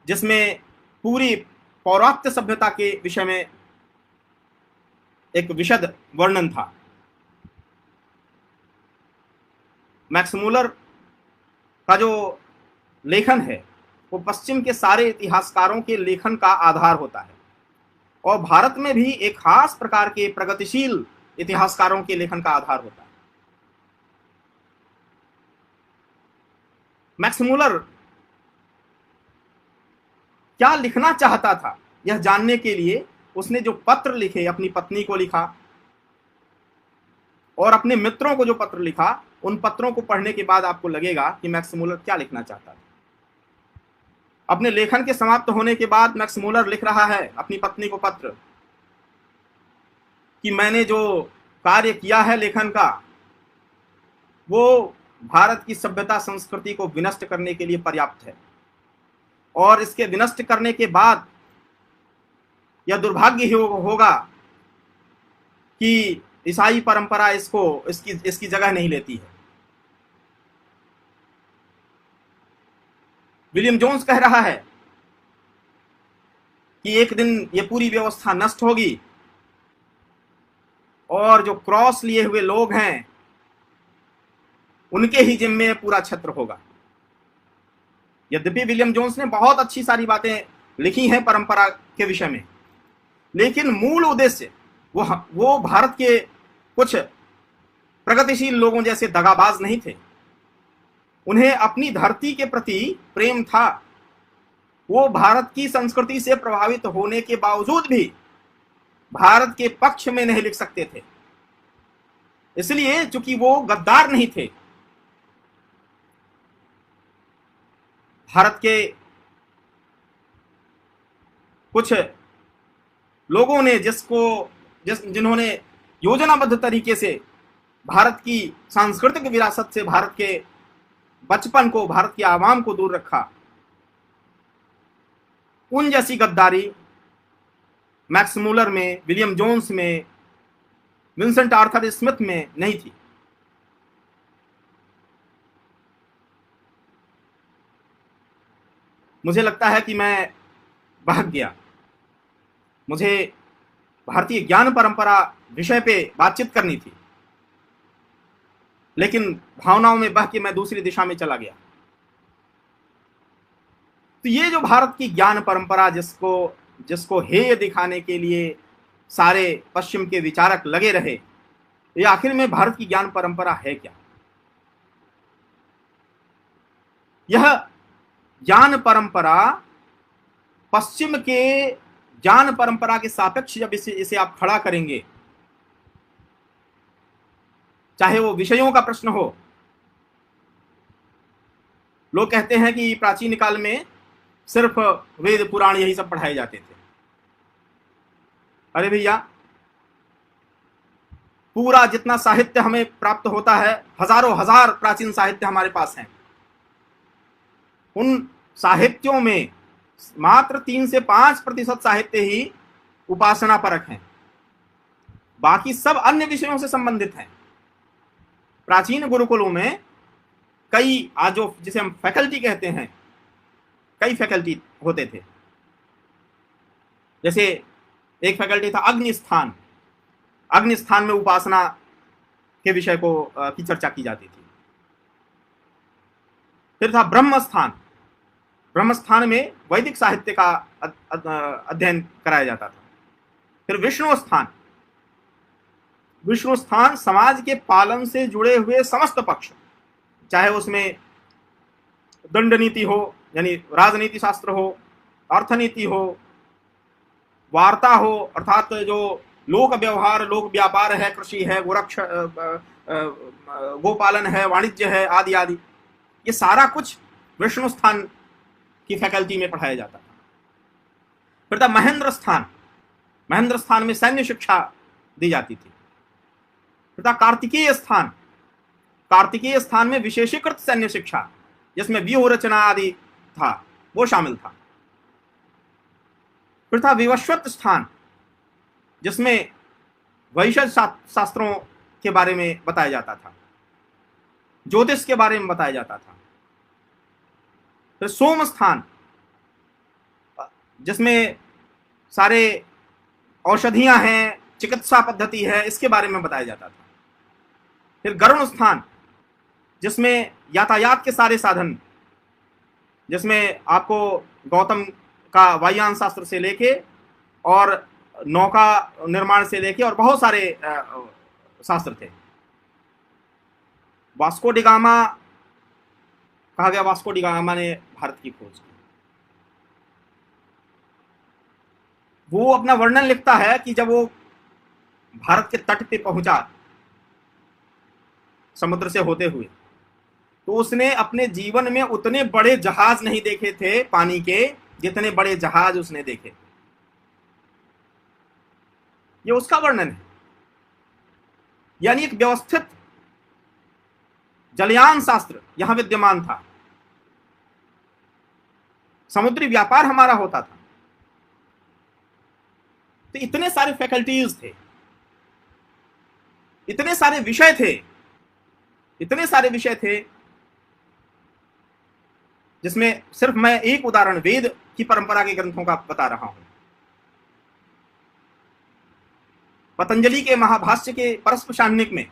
जिसमें पूरी पौरात्य सभ्यता के विषय में एक विशद वर्णन था। मैक्स मूलर का जो लेखन है वो पश्चिम के सारे इतिहासकारों के लेखन का आधार होता है, और भारत में भी एक खास प्रकार के प्रगतिशील इतिहासकारों के लेखन का आधार होता है। मैक्स मूलर क्या लिखना चाहता था, यह जानने के लिए उसने जो पत्र लिखे, अपनी पत्नी को लिखा और अपने मित्रों को जो पत्र लिखा, उन पत्रों को पढ़ने के बाद आपको लगेगा कि मैक्स मूलर क्या लिखना चाहता था। अपने लेखन के समाप्त होने के बाद मैक्स मूलर लिख रहा है अपनी पत्नी को पत्र कि मैंने जो कार्य किया है लेखन का, वो भारत की सभ्यता संस्कृति को विनष्ट करने के लिए पर्याप्त है, और इसके विनष्ट करने के बाद यह दुर्भाग्य ही होगा कि ईसाई परंपरा इसकी जगह नहीं लेती है। विलियम जोन्स कह रहा है कि एक दिन ये पूरी व्यवस्था नष्ट होगी और जो क्रॉस लिए हुए लोग हैं उनके ही जिम्मे पूरा छत्र होगा। यद्यपि विलियम जोन्स ने बहुत अच्छी सारी बातें लिखी हैं परंपरा के विषय में, लेकिन मूल उद्देश्य वो भारत के कुछ प्रगतिशील लोगों जैसे दगाबाज नहीं थे। उन्हें अपनी धरती के प्रति प्रेम था। वो भारत की संस्कृति से प्रभावित होने के बावजूद भी भारत के पक्ष में नहीं लिख सकते थे, इसलिए चूंकि वो गद्दार नहीं थे। भारत के कुछ लोगों ने जिन्होंने योजनाबद्ध तरीके से भारत की सांस्कृतिक विरासत से भारत के बचपन को, भारत की आवाम को दूर रखा, उन जैसी गद्दारी मैक्स मूलर में, विलियम जोन्स में, विंसेंट आर्थर स्मिथ में नहीं थी। मुझे लगता है कि मैं भाग गया। मुझे भारतीय ज्ञान परंपरा विषय पे बातचीत करनी थी, लेकिन भावनाओं में बह के मैं दूसरी दिशा में चला गया। तो ये जो भारत की ज्ञान परंपरा, जिसको हेय दिखाने के लिए सारे पश्चिम के विचारक लगे रहे, ये आखिर में भारत की ज्ञान परंपरा है क्या? यह ज्ञान परंपरा पश्चिम के ज्ञान परंपरा के सापेक्ष जब इसे आप खड़ा करेंगे, चाहे वो विषयों का प्रश्न हो। लोग कहते हैं कि प्राचीन काल में सिर्फ वेद पुराण यही सब पढ़ाए जाते थे। अरे भैया, पूरा जितना साहित्य हमें प्राप्त होता है, हजारों हजार प्राचीन साहित्य हमारे पास हैं, उन साहित्यों में मात्र 3 से 5% साहित्य ही उपासना परक हैं, बाकी सब अन्य विषयों से संबंधित हैं। प्राचीन गुरुकुलों में कई, आज जो जिसे हम फैकल्टी कहते हैं, कई फैकल्टी होते थे। जैसे एक फैकल्टी था अग्निस्थान। अग्निस्थान में उपासना के विषय की चर्चा की जाती थी। फिर था ब्रह्मस्थान। ब्रह्मस्थान में वैदिक साहित्य का अध्ययन कराया जाता था। फिर विष्णुस्थान। विष्णुस्थान समाज के पालन से जुड़े हुए समस्त पक्ष, चाहे उसमें दंड नीति हो, यानी राजनीति शास्त्र हो, अर्थनीति हो, वार्ता हो, अर्थात जो लोक व्यवहार, लोक व्यापार है, कृषि है, गोपालन है, वाणिज्य है, आदि आदि, ये सारा कुछ विष्णुस्थान की फैकल्टी में पढ़ाया जाता था। फिर था महेंद्र स्थान। महेंद्र स्थान में सैन्य शिक्षा दी जाती थी। फिर था कार्तिकेय स्थान। कार्तिकेय स्थान में विशेषीकृत सैन्य शिक्षा, जिसमें व्यूह रचना आदि था, वो शामिल था। फिर था विवस्वत स्थान, जिसमें वैशज शास्त्रों के बारे में बताया जाता था, ज्योतिष के बारे में बताया जाता था। फिर सोम स्थान, जिसमें सारे औषधियां हैं, चिकित्सा पद्धति है, इसके बारे में बताया जाता था। फिर गरुण स्थान, जिसमें यातायात के सारे साधन, जिसमें आपको गौतम का वायुयान शास्त्र से लेके और नौका निर्माण से लेके और बहुत सारे शास्त्र थे। वास्को डिगामा कहा गया, वास्को डिगामा ने भारत की खोज की। वो अपना वर्णन लिखता है कि जब वो भारत के तट पे पहुंचा समुद्र से होते हुए, तो उसने अपने जीवन में उतने बड़े जहाज नहीं देखे थे पानी के, जितने बड़े जहाज उसने देखे। ये उसका वर्णन है। यानी एक व्यवस्थित जलयान शास्त्र यहां विद्यमान था। समुद्री व्यापार हमारा होता था। तो इतने सारे फैकल्टीज थे, इतने सारे विषय थे, इतने सारे विषय थे, जिसमें सिर्फ मैं एक उदाहरण वेद की परंपरा के ग्रंथों का बता रहा हूं। पतंजलि के महाभाष्य के परस्पशान्निक में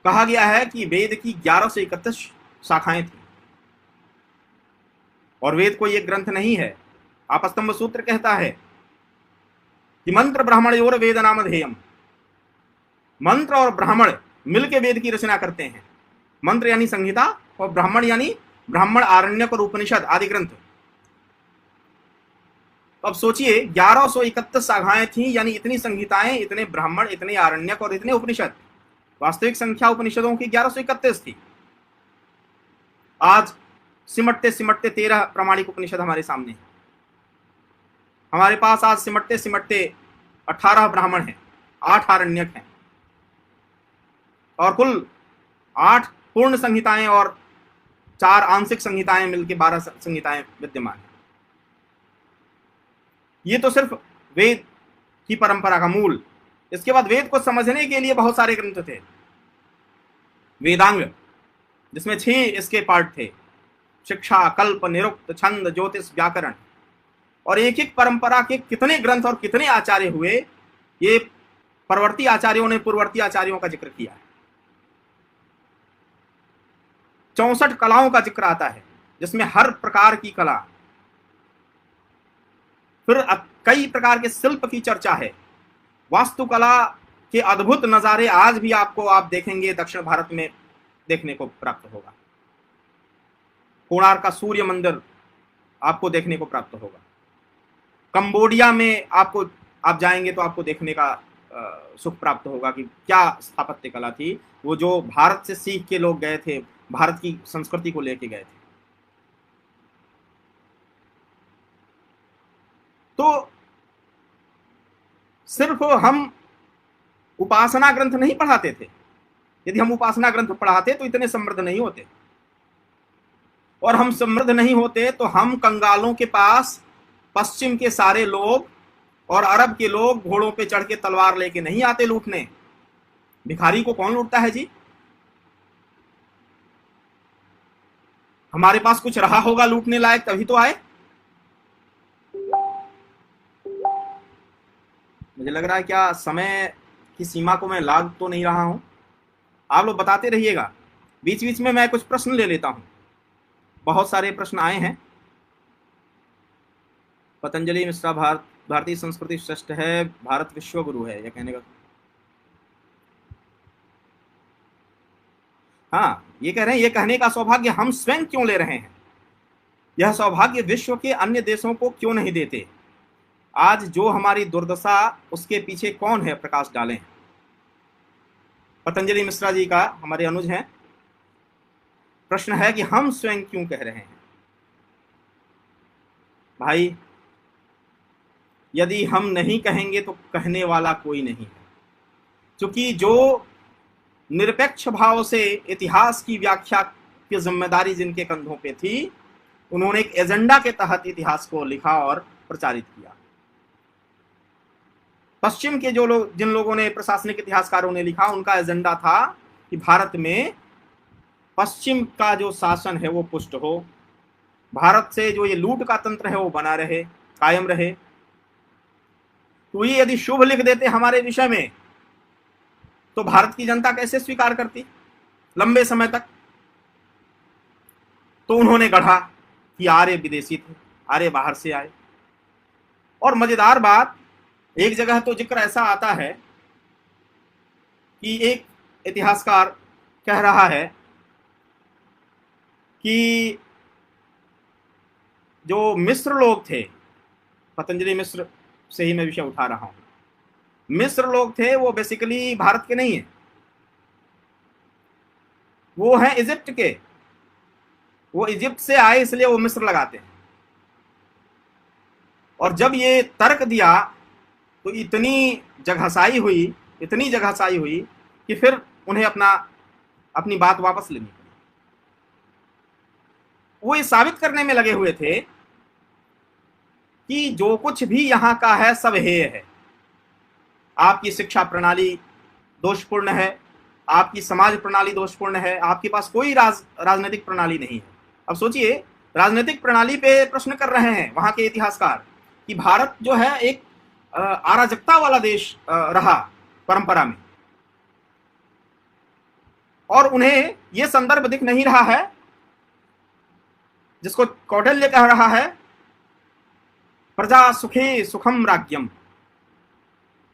कहा गया है कि वेद की 11 से 31 शाखाएं थी, और वेद कोई एक ग्रंथ नहीं है। आपस्तंभ सूत्र कहता है कि मंत्र ब्राह्मणयोर वेद नामधेयम। मंत्र और ब्राह्मण मिलके वेद की रचना करते हैं। मंत्र यानी संहिता, और ब्राह्मण यानी ब्राह्मण, आरण्यक और उपनिषद आदि ग्रंथ। अब सोचिए, 1131 शाखाएं थी, यानी इतनी संहिताएं, इतने ब्राह्मण, इतने आरण्यक और इतने उपनिषद। वास्तविक संख्या उपनिषदों की 1131 थी। आज सिमटते सिमटते 13 प्रामाणिक उपनिषद हमारे सामने हैं। हमारे पास आज सिमटते सिमटते 18 ब्राह्मण हैं, 8 आरण्यक हैं, और कुल 8 पूर्ण संहिताएं और 4 आंशिक संहिताएं मिलकर 12 संहिताएं विद्यमान हैं। ये तो सिर्फ वेद की परंपरा का मूल। इसके बाद वेद को समझने के लिए बहुत सारे ग्रंथ थे। वेदांग, जिसमें 6 इसके पार्ट थे: शिक्षा, कल्प, निरुक्त, छंद, ज्योतिष, व्याकरण। और एक एक परंपरा के कितने ग्रंथ और कितने आचार्य हुए, ये परवर्ती आचार्यों ने पूर्ववर्ती आचार्यों का जिक्र किया है। 64 कलाओं का जिक्र आता है। जिसमें हर प्रकार की कला, फिर कई प्रकार के शिल्प की चर्चा है। वास्तुकला के अद्भुत नजारे आज भी आपको, आप देखेंगे, दक्षिण भारत में देखने को प्राप्त होगा। कोणार्क का सूर्य मंदिर आपको देखने को प्राप्त होगा। कंबोडिया में आपको, आप जाएंगे तो आपको देखने का सुख प्राप्त होगा कि क्या स्थापत्य कला थी, वो जो भारत से सीख के लोग गए थे, भारत की संस्कृति को लेके गए थे। तो सिर्फ हम उपासना ग्रंथ नहीं पढ़ाते थे। यदि हम उपासना ग्रंथ पढ़ाते तो इतने समृद्ध नहीं होते, और हम समृद्ध नहीं होते तो हम कंगालों के पास पश्चिम के सारे लोग और अरब के लोग घोड़ों पे चढ़ के तलवार लेके नहीं आते लूटने। भिखारी को कौन लूटता है जी? हमारे पास कुछ रहा होगा लूटने लायक तभी तो आए। मुझे लग रहा है क्या समय की सीमा को मैं लाग तो नहीं रहा हूं? आप लोग बताते रहिएगा, बीच बीच में मैं कुछ प्रश्न ले लेता हूं। बहुत सारे प्रश्न आए हैं। पतंजलि मिश्रा भारतीय संस्कृति श्रेष्ठ है, भारत विश्व गुरु है, यह कहने का, हाँ, ये कह रहे हैं, ये कहने का सौभाग्य हम स्वयं क्यों ले रहे हैं? यह सौभाग्य विश्व के अन्य देशों को क्यों नहीं देते? आज जो हमारी दुर्दशा, उसके पीछे कौन है? प्रकाश डालें। पतंजलि मिश्रा जी का, हमारे अनुज हैं, प्रश्न है कि हम स्वयं क्यों कह रहे हैं। भाई, यदि हम नहीं कहेंगे तो कहने वाला कोई नहीं है, क्योंकि जो निरपेक्ष भाव से इतिहास की व्याख्या की जिम्मेदारी जिनके कंधों पे थी, उन्होंने एक एजेंडा के तहत इतिहास को लिखा और प्रचारित किया। पश्चिम के जो लोग, जिन लोगों ने, प्रशासनिक इतिहासकारों ने लिखा, उनका एजेंडा था कि भारत में पश्चिम का जो शासन है वो पुष्ट हो, भारत से जो ये लूट का तंत्र है वो बना रहे, कायम रहे। तो ये यदि शुभ लिख देते हमारे विषय में तो भारत की जनता कैसे स्वीकार करती लंबे समय तक? तो उन्होंने गढ़ा कि आर्य विदेशी थे, आर्य बाहर से आए। और मजेदार बात, एक जगह तो जिक्र ऐसा आता है कि एक इतिहासकार कह रहा है कि जो मिस्र लोग थे, पतंजलि मिस्र से ही मैं विषय उठा रहा हूं, मिस्र लोग थे वो बेसिकली भारत के नहीं है, वो हैं इजिप्ट के। वो इजिप्ट से आए इसलिए वो मिस्र लगाते हैं। और जब ये तर्क दिया तो इतनी जगहसाई हुई कि फिर उन्हें अपनी बात वापस लेनी पड़ी। वो ये साबित करने में लगे हुए थे कि जो कुछ भी यहां का है सब हेय है। आपकी शिक्षा प्रणाली दोषपूर्ण है, आपकी समाज प्रणाली दोषपूर्ण है, आपके पास कोई राजनीतिक प्रणाली नहीं है। अब सोचिए, राजनीतिक प्रणाली पे प्रश्न कर रहे हैं वहां के इतिहासकार कि भारत जो है एक अराजकता वाला देश रहा परंपरा में, और उन्हें यह संदर्भ दिख नहीं रहा है जिसको कौटिल्य कह रहा है, प्रजा सुखे सुखम राज्यम,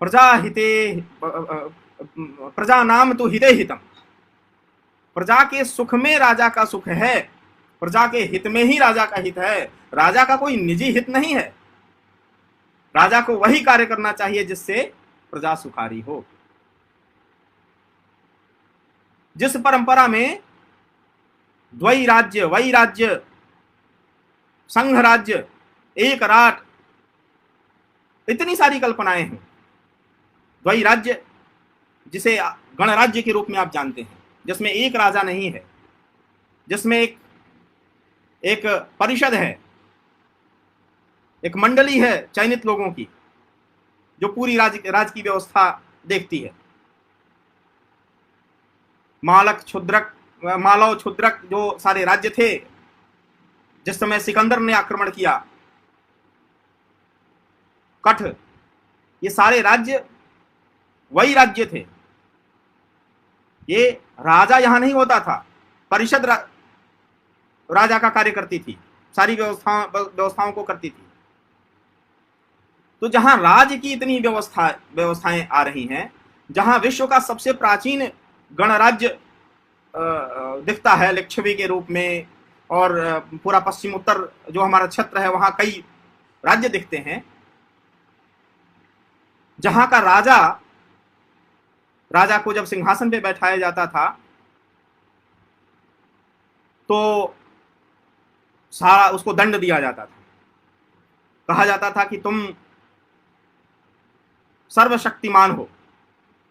प्रजा हिते, प्रजा नाम तो हिते हितम। प्रजा के सुख में राजा का सुख है, प्रजा के हित में ही राजा का हित है। राजा का कोई निजी हित नहीं है। राजा को वही कार्य करना चाहिए जिससे प्रजा सुखारी हो। जिस परंपरा में द्वै राज्य, वै राज्य, संघ राज्य, एक राट, इतनी सारी कल्पनाएं हैं। द्वै राज्य जिसे गणराज्य के रूप में आप जानते हैं, जिसमें एक राजा नहीं है, जिसमें एक परिषद है, एक मंडली है चयनित लोगों की जो पूरी राज की व्यवस्था देखती है। मालव क्षुद्रक जो सारे राज्य थे, जिस समय सिकंदर ने आक्रमण किया, कठ, ये सारे राज्य वही राज्य थे। ये राजा यहां नहीं होता था, परिषद राजा का कार्य करती थी, सारी व्यवस्थाओं को करती थी। तो जहां राज्य की इतनी व्यवस्थाएं आ रही हैं, जहां विश्व का सबसे प्राचीन गणराज्य दिखता है लिच्छवी के रूप में, और पूरा पश्चिम उत्तर जो हमारा क्षेत्र है वहां कई राज्य दिखते हैं, जहां का राजा को जब सिंहासन पे बैठाया जाता था तो सारा उसको दंड दिया जाता था, कहा जाता था कि तुम सर्वशक्तिमान हो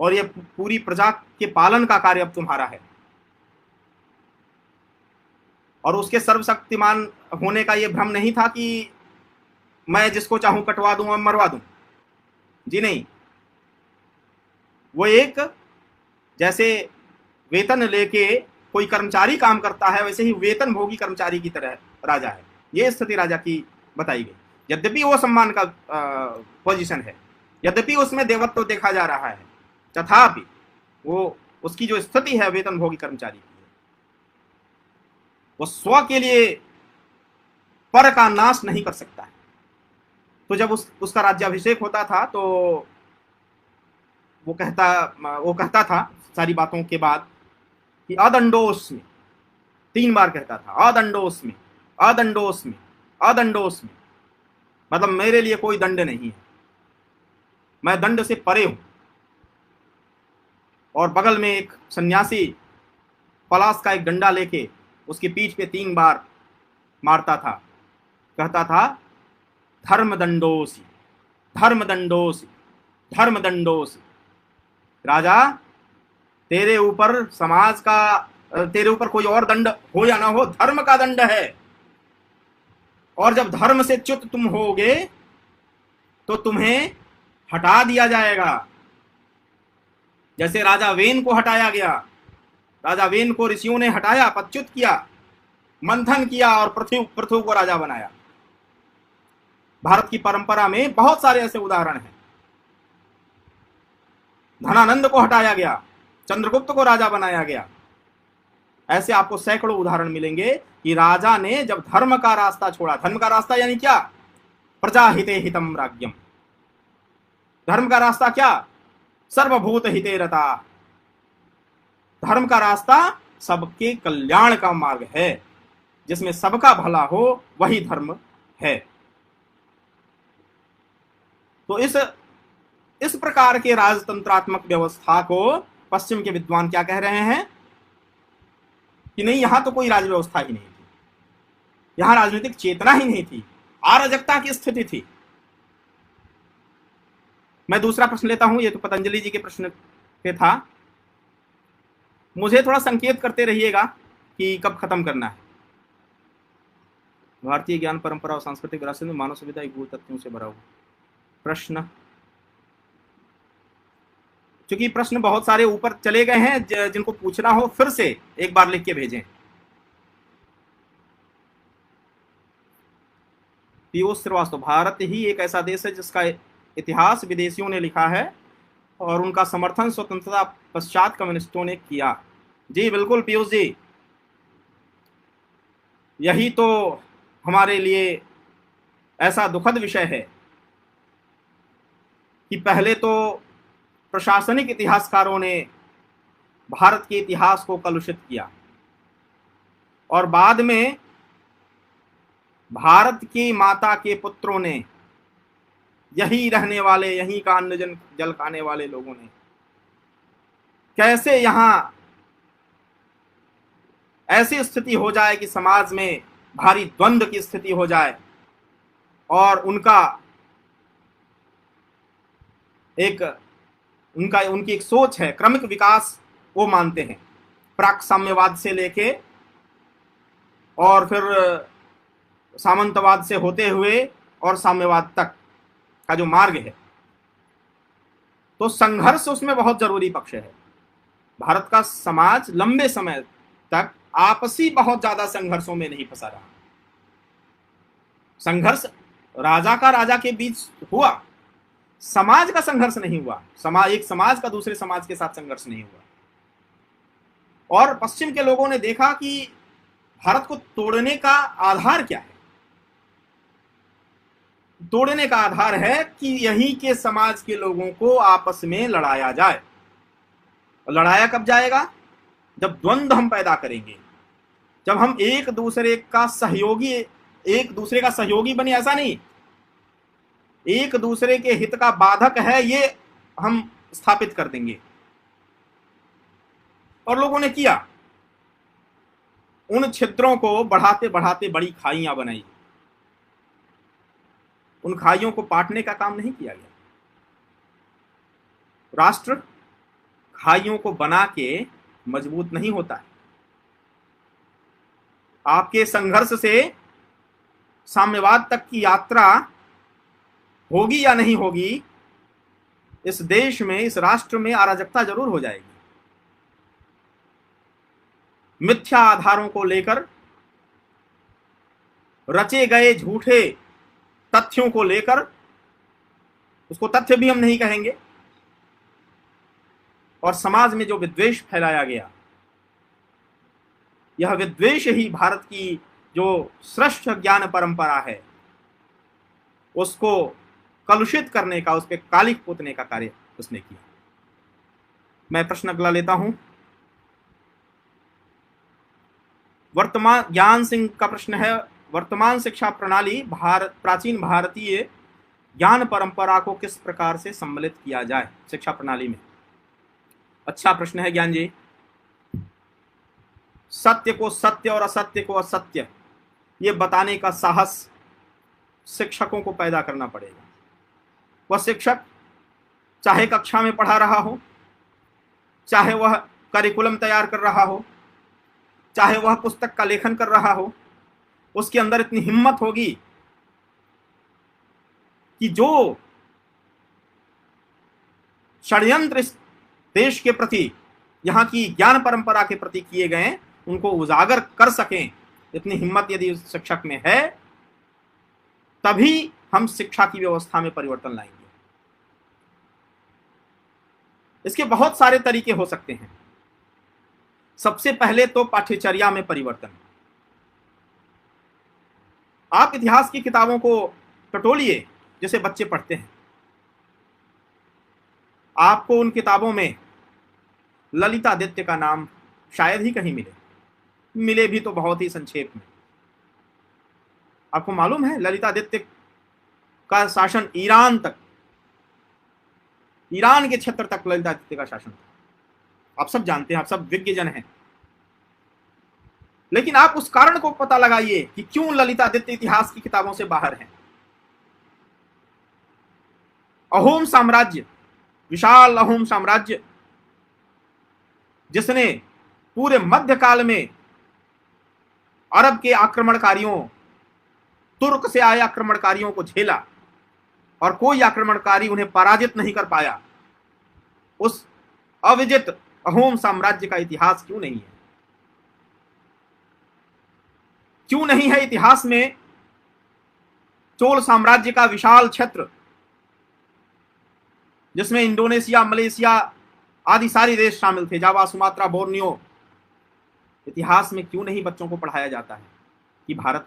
और ये पूरी प्रजा के पालन का कार्य अब तुम्हारा है। और उसके सर्वशक्तिमान होने का ये भ्रम नहीं था कि मैं जिसको चाहूं कटवा दूं और मरवा दूं। जी नहीं, वो एक जैसे वेतन लेके कोई कर्मचारी काम करता है, वैसे ही वेतन भोगी कर्मचारी की तरह राजा है। ये स्थिति राजा की बताई गई। यद्यपि वो सम्मान का पोजीशन है, यद्यपि उसमें देवत्व देखा जा रहा है, तथापि वो उसकी जो स्थिति है वेतन भोगी कर्मचारी की, वो स्व के लिए पर का नाश नहीं कर सकता है। तो जब उसका राज्याभिषेक होता था तो वो कहता था सारी बातों के बाद कि अदंडोस्मि, 3 बार कहता था, अदंडोस्मि, अदंडोस्मि, अदंडोस्मि, मतलब मेरे लिए कोई दंड नहीं है, मैं दंड से परे हूं। और बगल में एक सन्यासी पलाश का एक डंडा लेके उसकी पीठ पे 3 बार मारता था, कहता था धर्मदंडोसी, धर्मदंडोसी, धर्मदंडोसी। राजा, तेरे ऊपर समाज का, तेरे ऊपर कोई और दंड हो या ना हो, धर्म का दंड है। और जब धर्म से च्युत तुम होगे तो तुम्हें हटा दिया जाएगा। जैसे राजा वेन को हटाया गया, राजा वेन को ऋषियों ने हटाया, पदच्युत किया, मंथन किया और पृथु को राजा बनाया। भारत की परंपरा में बहुत सारे ऐसे उदाहरण हैं। धनानंद को हटाया गया, चंद्रगुप्त को राजा बनाया गया। ऐसे आपको सैकड़ों उदाहरण मिलेंगे कि राजा ने जब धर्म का रास्ता छोड़ा। धर्म का रास्ता यानी क्या? प्रजा हिते हितम राज्यम। धर्म का रास्ता क्या? सर्वभूत हिते रता। धर्म का रास्ता सबके कल्याण का मार्ग है, जिसमें सबका भला हो, वही धर्म है। तो इस प्रकार के राजतंत्रात्मक व्यवस्था को पश्चिम के विद्वान क्या कह रहे हैं कि नहीं, यहां तो कोई राज व्यवस्था ही नहीं थी, यहां राजनीतिक चेतना ही नहीं थी, अराजकता की स्थिति थी। मैं दूसरा प्रश्न लेता हूं, ये तो पतंजलि जी के प्रश्न पे था, मुझे थोड़ा संकेत करते रहिएगा कि कब खत्म करना है। भारतीय ज्ञान परंपरा और सांस्कृतिक विरासत में मानव सभ्यता एक भूत तथ्यों से भरा हुआ। प्रश्न, क्योंकि प्रश्न बहुत सारे ऊपर चले गए हैं, जिनको पूछना हो फिर से एक बार लिख के भेजें। पीयूष श्रीवास्तव, भारत ही एक ऐसा देश है जिसका इतिहास विदेशियों ने लिखा है और उनका समर्थन स्वतंत्रता पश्चात कम्युनिस्टों ने किया। जी बिल्कुल पीयूष जी, यही तो हमारे लिए ऐसा दुखद विषय है कि पहले तो प्रशासनिक इतिहासकारों ने भारत के इतिहास को कलुषित किया और बाद में भारत की माता के पुत्रों ने, यही रहने वाले, यही का अन्न जल खाने वाले लोगों ने कैसे यहां ऐसी स्थिति हो जाए कि समाज में भारी द्वंद्व की स्थिति हो जाए और उनकी एक सोच है, क्रमिक विकास वो मानते हैं, प्राक साम्यवाद से लेके और फिर सामंतवाद से होते हुए और साम्यवाद तक का जो मार्ग है, तो संघर्ष उसमें बहुत जरूरी पक्ष है। भारत का समाज लंबे समय तक आपसी बहुत ज्यादा संघर्षों में नहीं फंसा रहा। संघर्ष राजा का राजा के बीच हुआ, समाज का संघर्ष नहीं हुआ, एक समाज का दूसरे समाज के साथ संघर्ष नहीं हुआ। और पश्चिम के लोगों ने देखा कि भारत को तोड़ने का आधार क्या है? तोड़ने का आधार है कि यहीं के समाज के लोगों को आपस में लड़ाया जाए। लड़ाया कब जाएगा? जब द्वंद्व हम पैदा करेंगे, जब हम एक दूसरे का सहयोगी बने। ऐसा नहीं, एक दूसरे के हित का बाधक है ये हम स्थापित कर देंगे। और लोगों ने किया, उन छिद्रों को बढ़ाते बढ़ाते बड़ी खाइयां बनाई। उन खाइयों को पाटने का काम नहीं किया गया। राष्ट्र खाइयों को बना के मजबूत नहीं होता है। आपके संघर्ष से साम्यवाद तक की यात्रा होगी या नहीं होगी, इस देश में, इस राष्ट्र में अराजकता जरूर हो जाएगी। मिथ्या आधारों को लेकर, रचे गए झूठे तथ्यों को लेकर, उसको तथ्य भी हम नहीं कहेंगे, और समाज में जो विद्वेष फैलाया गया, यह विद्वेष ही भारत की जो श्रेष्ठ ज्ञान परंपरा है उसको कलुषित करने का, उस पर कालिक पोतने का कार्य उसने किया। मैं प्रश्न अगला लेता हूं। वर्तमान ज्ञान सिंह का प्रश्न है, वर्तमान शिक्षा प्रणाली प्राचीन भारतीय ज्ञान परंपरा को किस प्रकार से सम्मिलित किया जाए शिक्षा प्रणाली में? अच्छा प्रश्न है ज्ञान जी। सत्य को सत्य और असत्य को असत्य, ये बताने का साहस शिक्षकों को पैदा करना पड़ेगा। वह शिक्षक चाहे कक्षा में पढ़ा रहा हो, चाहे वह करिकुलम तैयार कर रहा हो, चाहे वह पुस्तक का लेखन कर रहा हो, उसके अंदर इतनी हिम्मत होगी कि जो षड्यंत्र इस देश के प्रति, यहाँ की ज्ञान परंपरा के प्रति किए गए, उनको उजागर कर सकें। इतनी हिम्मत यदि उस शिक्षक में है, तभी हम शिक्षा की व्यवस्था में परिवर्तन लाएंगे। इसके बहुत सारे तरीके हो सकते हैं। सबसे पहले तो पाठ्यचर्या में परिवर्तन। आप इतिहास की किताबों को टटोलिए जैसे बच्चे पढ़ते हैं, आपको उन किताबों में ललितादित्य का नाम शायद ही कहीं मिले भी तो बहुत ही संक्षेप में। आपको मालूम है ललितादित्य का शासन ईरान तक, ईरान के क्षेत्र तक ललितादित्य का शासन था। आप सब जानते हैं, आप सब विज्ञ जन हैं। लेकिन आप उस कारण को पता लगाइए कि क्यों ललितादित्य इतिहास की किताबों से बाहर हैं। अहोम साम्राज्य, विशाल अहोम साम्राज्य, जिसने पूरे मध्यकाल में अरब के आक्रमणकारियों, तुर्क से आए आक्रमणकारियों को झेला और कोई आक्रमणकारी उन्हें पराजित नहीं कर पाया, उस अविजित अहोम साम्राज्य का इतिहास क्यों नहीं है? क्यों नहीं है इतिहास में चोल साम्राज्य का विशाल क्षेत्र, जिसमें इंडोनेशिया, मलेशिया आदि सारे देश शामिल थे, जावा, सुमात्रा, बोर्नियो। इतिहास में क्यों नहीं बच्चों को पढ़ाया जाता है कि भारत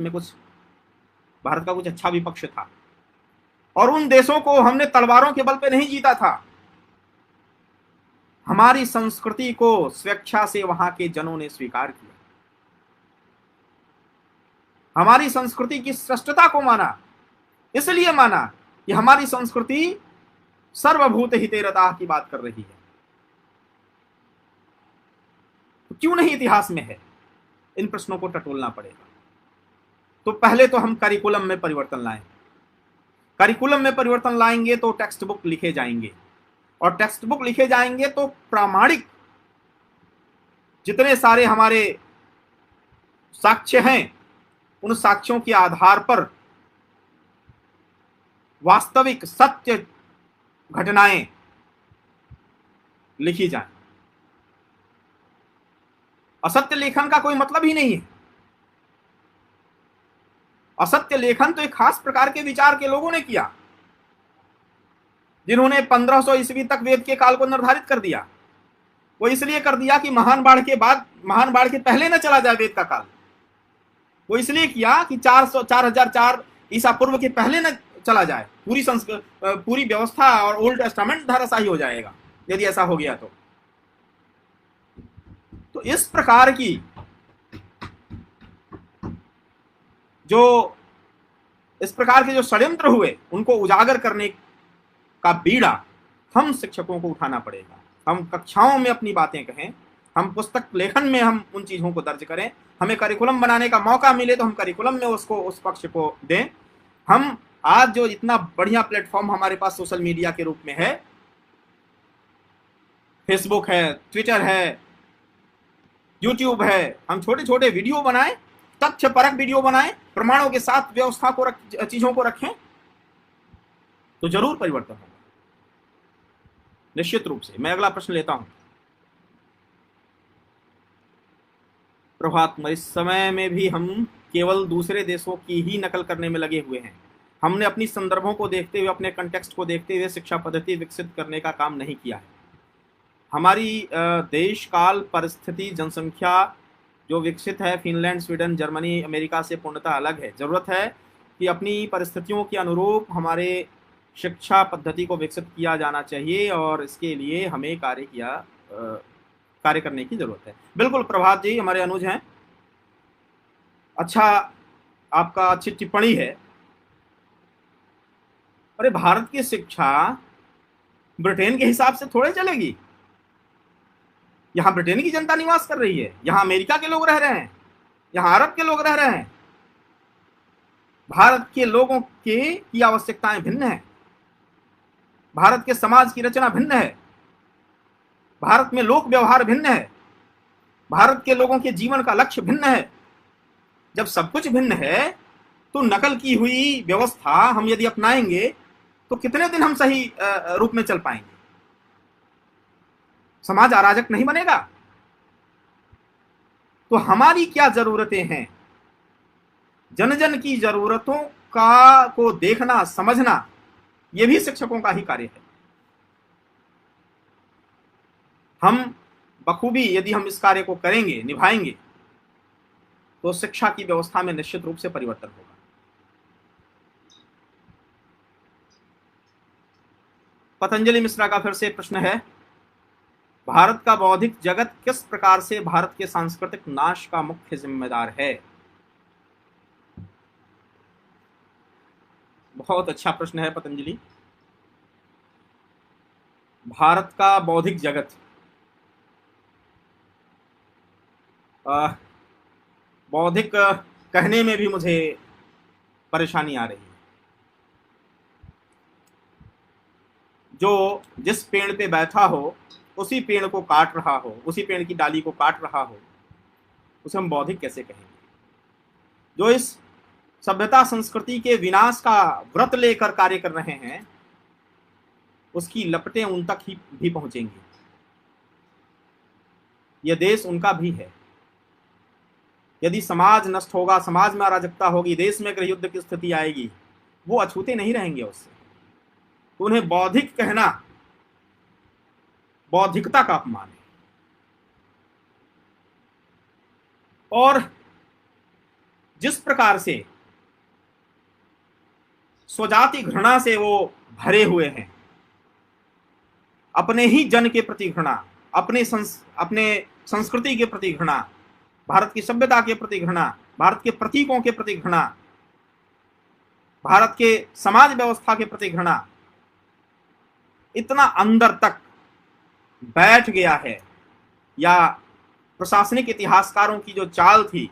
का कुछ अच्छा विपक्ष था और उन देशों को हमने तलवारों के बल पे नहीं जीता था। हमारी संस्कृति को स्वेच्छा से वहां के जनों ने स्वीकार किया, हमारी संस्कृति की श्रेष्ठता को माना। इसलिए माना कि हमारी संस्कृति सर्वभूत हितेरता की बात कर रही है। तो क्यों नहीं इतिहास में है? इन प्रश्नों को टटोलना पड़ेगा। तो पहले तो हम करिकुलम में परिवर्तन लाएं। करिकुलम में परिवर्तन लाएंगे तो टेक्स्ट बुक लिखे जाएंगे, और टेक्स्ट बुक लिखे जाएंगे तो प्रामाणिक जितने सारे हमारे साक्ष्य हैं, उन साक्ष्यों के आधार पर वास्तविक सत्य घटनाएं लिखी जाएं। असत्य लेखन का कोई मतलब ही नहीं है। असत्य लेखन तो एक खास प्रकार के विचार के लोगों ने किया, जिन्होंने 1500 ईस्वी तक वेद के काल को निर्धारित कर दिया। वो इसलिए कर दिया कि महान बाढ़ के पहले न चला जाए वेद का काल। वो इसलिए किया कि 4004 ईसा पूर्व के पहले न चला जाए, पूरी व्यवस्था और ओल्ड टेस्टामेंट धराशायी हो जाएगा यदि ऐसा हो गया तो इस प्रकार की जो षड्यंत्र हुए उनको उजागर करने का बीड़ा हम शिक्षकों को उठाना पड़ेगा। हम कक्षाओं में अपनी बातें कहें, हम पुस्तक लेखन में हम उन चीजों को दर्ज करें, हमें करिकुलम बनाने का मौका मिले तो हम करिकुलम में उसको उस पक्ष को दें। हम आज जो इतना बढ़िया प्लेटफॉर्म हमारे पास सोशल मीडिया के रूप में है, फेसबुक है, ट्विटर है, यूट्यूब है, हम छोटे छोटे वीडियो बनाएं, तथ्यपरक वीडियो बनाएं, प्रमाणों के साथ व्यवस्था को चीजों को रखें तो जरूर परिवर्तन होगा, निश्चित रूप से। मैं अगला प्रश्न लेता हूं। प्रभात, इस समय में भी हम केवल दूसरे देशों की ही नकल करने में लगे हुए हैं। हमने अपनी संदर्भों को देखते हुए, अपने कंटेक्स्ट को देखते हुए शिक्षा पद्धति विकसित करने का काम नहीं किया है। हमारी देश काल परिस्थिति जनसंख्या जो विकसित है फिनलैंड, स्वीडन, जर्मनी, अमेरिका से पूर्णतः अलग है। जरूरत है कि अपनी परिस्थितियों के अनुरूप हमारे शिक्षा पद्धति को विकसित किया जाना चाहिए और इसके लिए हमें कार्य करने की जरूरत है। बिल्कुल प्रभात जी, हमारे अनुज हैं। अच्छा, आपका अच्छी टिप्पणी है। अरे भारत की शिक्षा ब्रिटेन के हिसाब से थोड़े चलेगी। यहां ब्रिटेन की जनता निवास कर रही है, यहां अमेरिका के लोग रह रहे हैं, यहां अरब के लोग रह रहे हैं। भारत के लोगों की आवश्यकताएं भिन्न हैं, भारत के समाज की रचना भिन्न है, भारत में लोक व्यवहार भिन्न है, भारत के लोगों के जीवन का लक्ष्य भिन्न है। जब सब कुछ भिन्न है तो नकल की हुई व्यवस्था हम यदि अपनाएंगे तो कितने दिन हम सही रूप में चल पाएंगे? समाज अराजक नहीं बनेगा। तो हमारी क्या जरूरतें हैं, जन जन की जरूरतों को देखना समझना, यह भी शिक्षकों का ही कार्य है। हम बखूबी यदि हम इस कार्य को करेंगे, निभाएंगे, तो शिक्षा की व्यवस्था में निश्चित रूप से परिवर्तन होगा। पतंजलि मिश्रा का फिर से प्रश्न है, भारत का बौद्धिक जगत किस प्रकार से भारत के सांस्कृतिक नाश का मुख्य जिम्मेदार है? बहुत अच्छा प्रश्न है पतंजलि। भारत का बौद्धिक जगत, बौद्धिक कहने में भी मुझे परेशानी आ रही है। जो जिस पेड़ पे बैठा हो उसी पेड़ को काट रहा हो, उसी पेड़ की डाली को काट रहा हो, उसे हम बौद्धिक कैसे कहेंगे? जो इस सभ्यता संस्कृति के विनाश का व्रत लेकर कार्य कर रहे हैं, उसकी लपटें उन तक ही भी पहुंचेंगी। यह देश उनका भी है। यदि समाज नष्ट होगा, समाज में अराजकता होगी, देश में गृह युद्ध की स्थिति आएगी, वो अछूते नहीं रहेंगे उससे। तो उन्हें बौद्धिक कहना बौद्धिकता का अपमान है। और जिस प्रकार से स्वजाति घृणा से वो भरे हुए हैं, अपने ही जन के प्रति घृणा, अपने संस्कृति के प्रति घृणा, भारत की सभ्यता के प्रति घृणा, भारत के प्रतीकों के प्रति घृणा, भारत के समाज व्यवस्था के प्रति घृणा, इतना अंदर तक बैठ गया है, या प्रशासनिक इतिहासकारों की जो चाल थी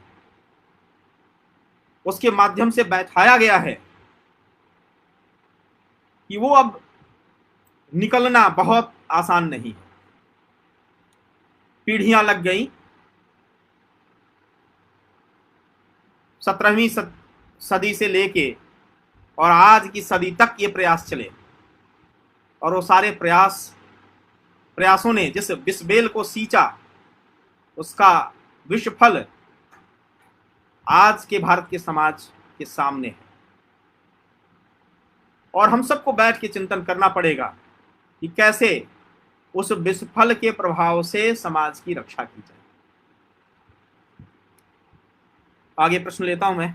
उसके माध्यम से बैठाया गया है कि वो अब निकलना बहुत आसान नहीं है। पीढ़ियां लग गई, 17वीं सदी से लेके और आज की सदी तक ये प्रयास चले, और वो सारे प्रयासों ने जिस विषबेल को सींचा, उसका विषफल आज के भारत के समाज के सामने है। और हम सबको बैठ के चिंतन करना पड़ेगा कि कैसे उस विषफल के प्रभाव से समाज की रक्षा की जाए। आगे प्रश्न लेता हूं मैं।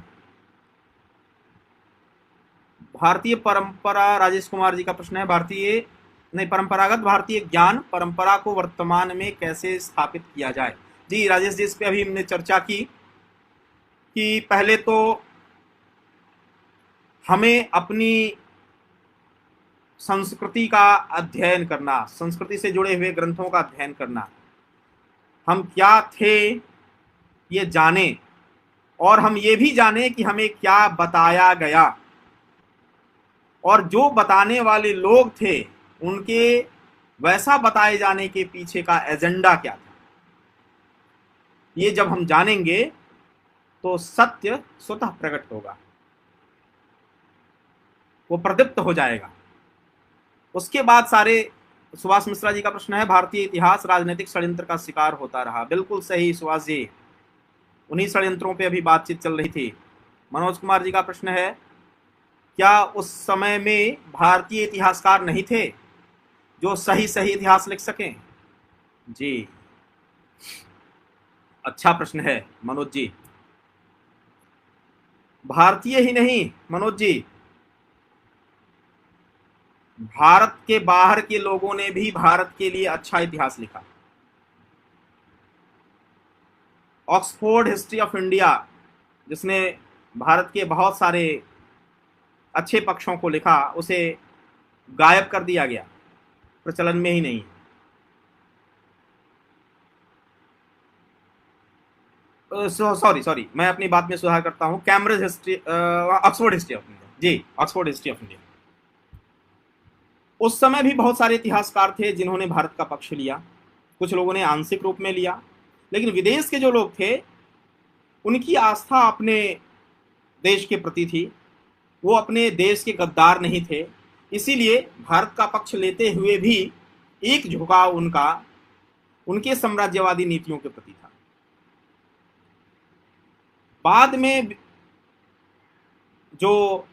भारतीय परंपरा, राजेश कुमार जी का प्रश्न है, भारतीय नहीं परंपरागत भारतीय ज्ञान परंपरा को वर्तमान में कैसे स्थापित किया जाए। जी राजेश जी, इस पे अभी हमने चर्चा की कि पहले तो हमें अपनी संस्कृति का अध्ययन करना, संस्कृति से जुड़े हुए ग्रंथों का अध्ययन करना, हम क्या थे ये जाने, और हम ये भी जाने कि हमें क्या बताया गया, और जो बताने वाले लोग थे उनके वैसा बताए जाने के पीछे का एजेंडा क्या था। ये जब हम जानेंगे तो सत्य स्वतः प्रकट होगा, वो प्रदीप्त हो जाएगा। उसके बाद सारे, सुभाष मिश्रा जी का प्रश्न है, भारतीय इतिहास राजनीतिक षड्यंत्र का शिकार होता रहा। बिल्कुल सही सुभाष जी, उन्हीं षड्यंत्रों पे अभी बातचीत चल रही थी। मनोज कुमार जी का प्रश्न है, क्या उस समय में भारतीय इतिहासकार नहीं थे जो सही सही इतिहास लिख सकें। जी, अच्छा प्रश्न है मनोज जी। भारतीय ही नहीं मनोज जी, भारत के बाहर के लोगों ने भी भारत के लिए अच्छा इतिहास लिखा। ऑक्सफोर्ड हिस्ट्री ऑफ इंडिया, जिसने भारत के बहुत सारे अच्छे पक्षों को लिखा, उसे गायब कर दिया गया, प्रचलन में ही नहीं। सॉरी सॉरी, मैं अपनी बात में सुधार करता हूं, Cambridge history, Oxford history of India, जी ऑक्सफोर्ड हिस्ट्री ऑफ इंडिया। उस समय भी बहुत सारे इतिहासकार थे जिन्होंने भारत का पक्ष लिया, कुछ लोगों ने आंशिक रूप में लिया, लेकिन विदेश के जो लोग थे उनकी आस्था अपने देश के प्रति थी, वो अपने देश के गद्दार नहीं थे, इसीलिए भारत का पक्ष लेते हुए भी एक झुकाव उनका उनके साम्राज्यवादी नीतियों के प्रति था। बाद में जो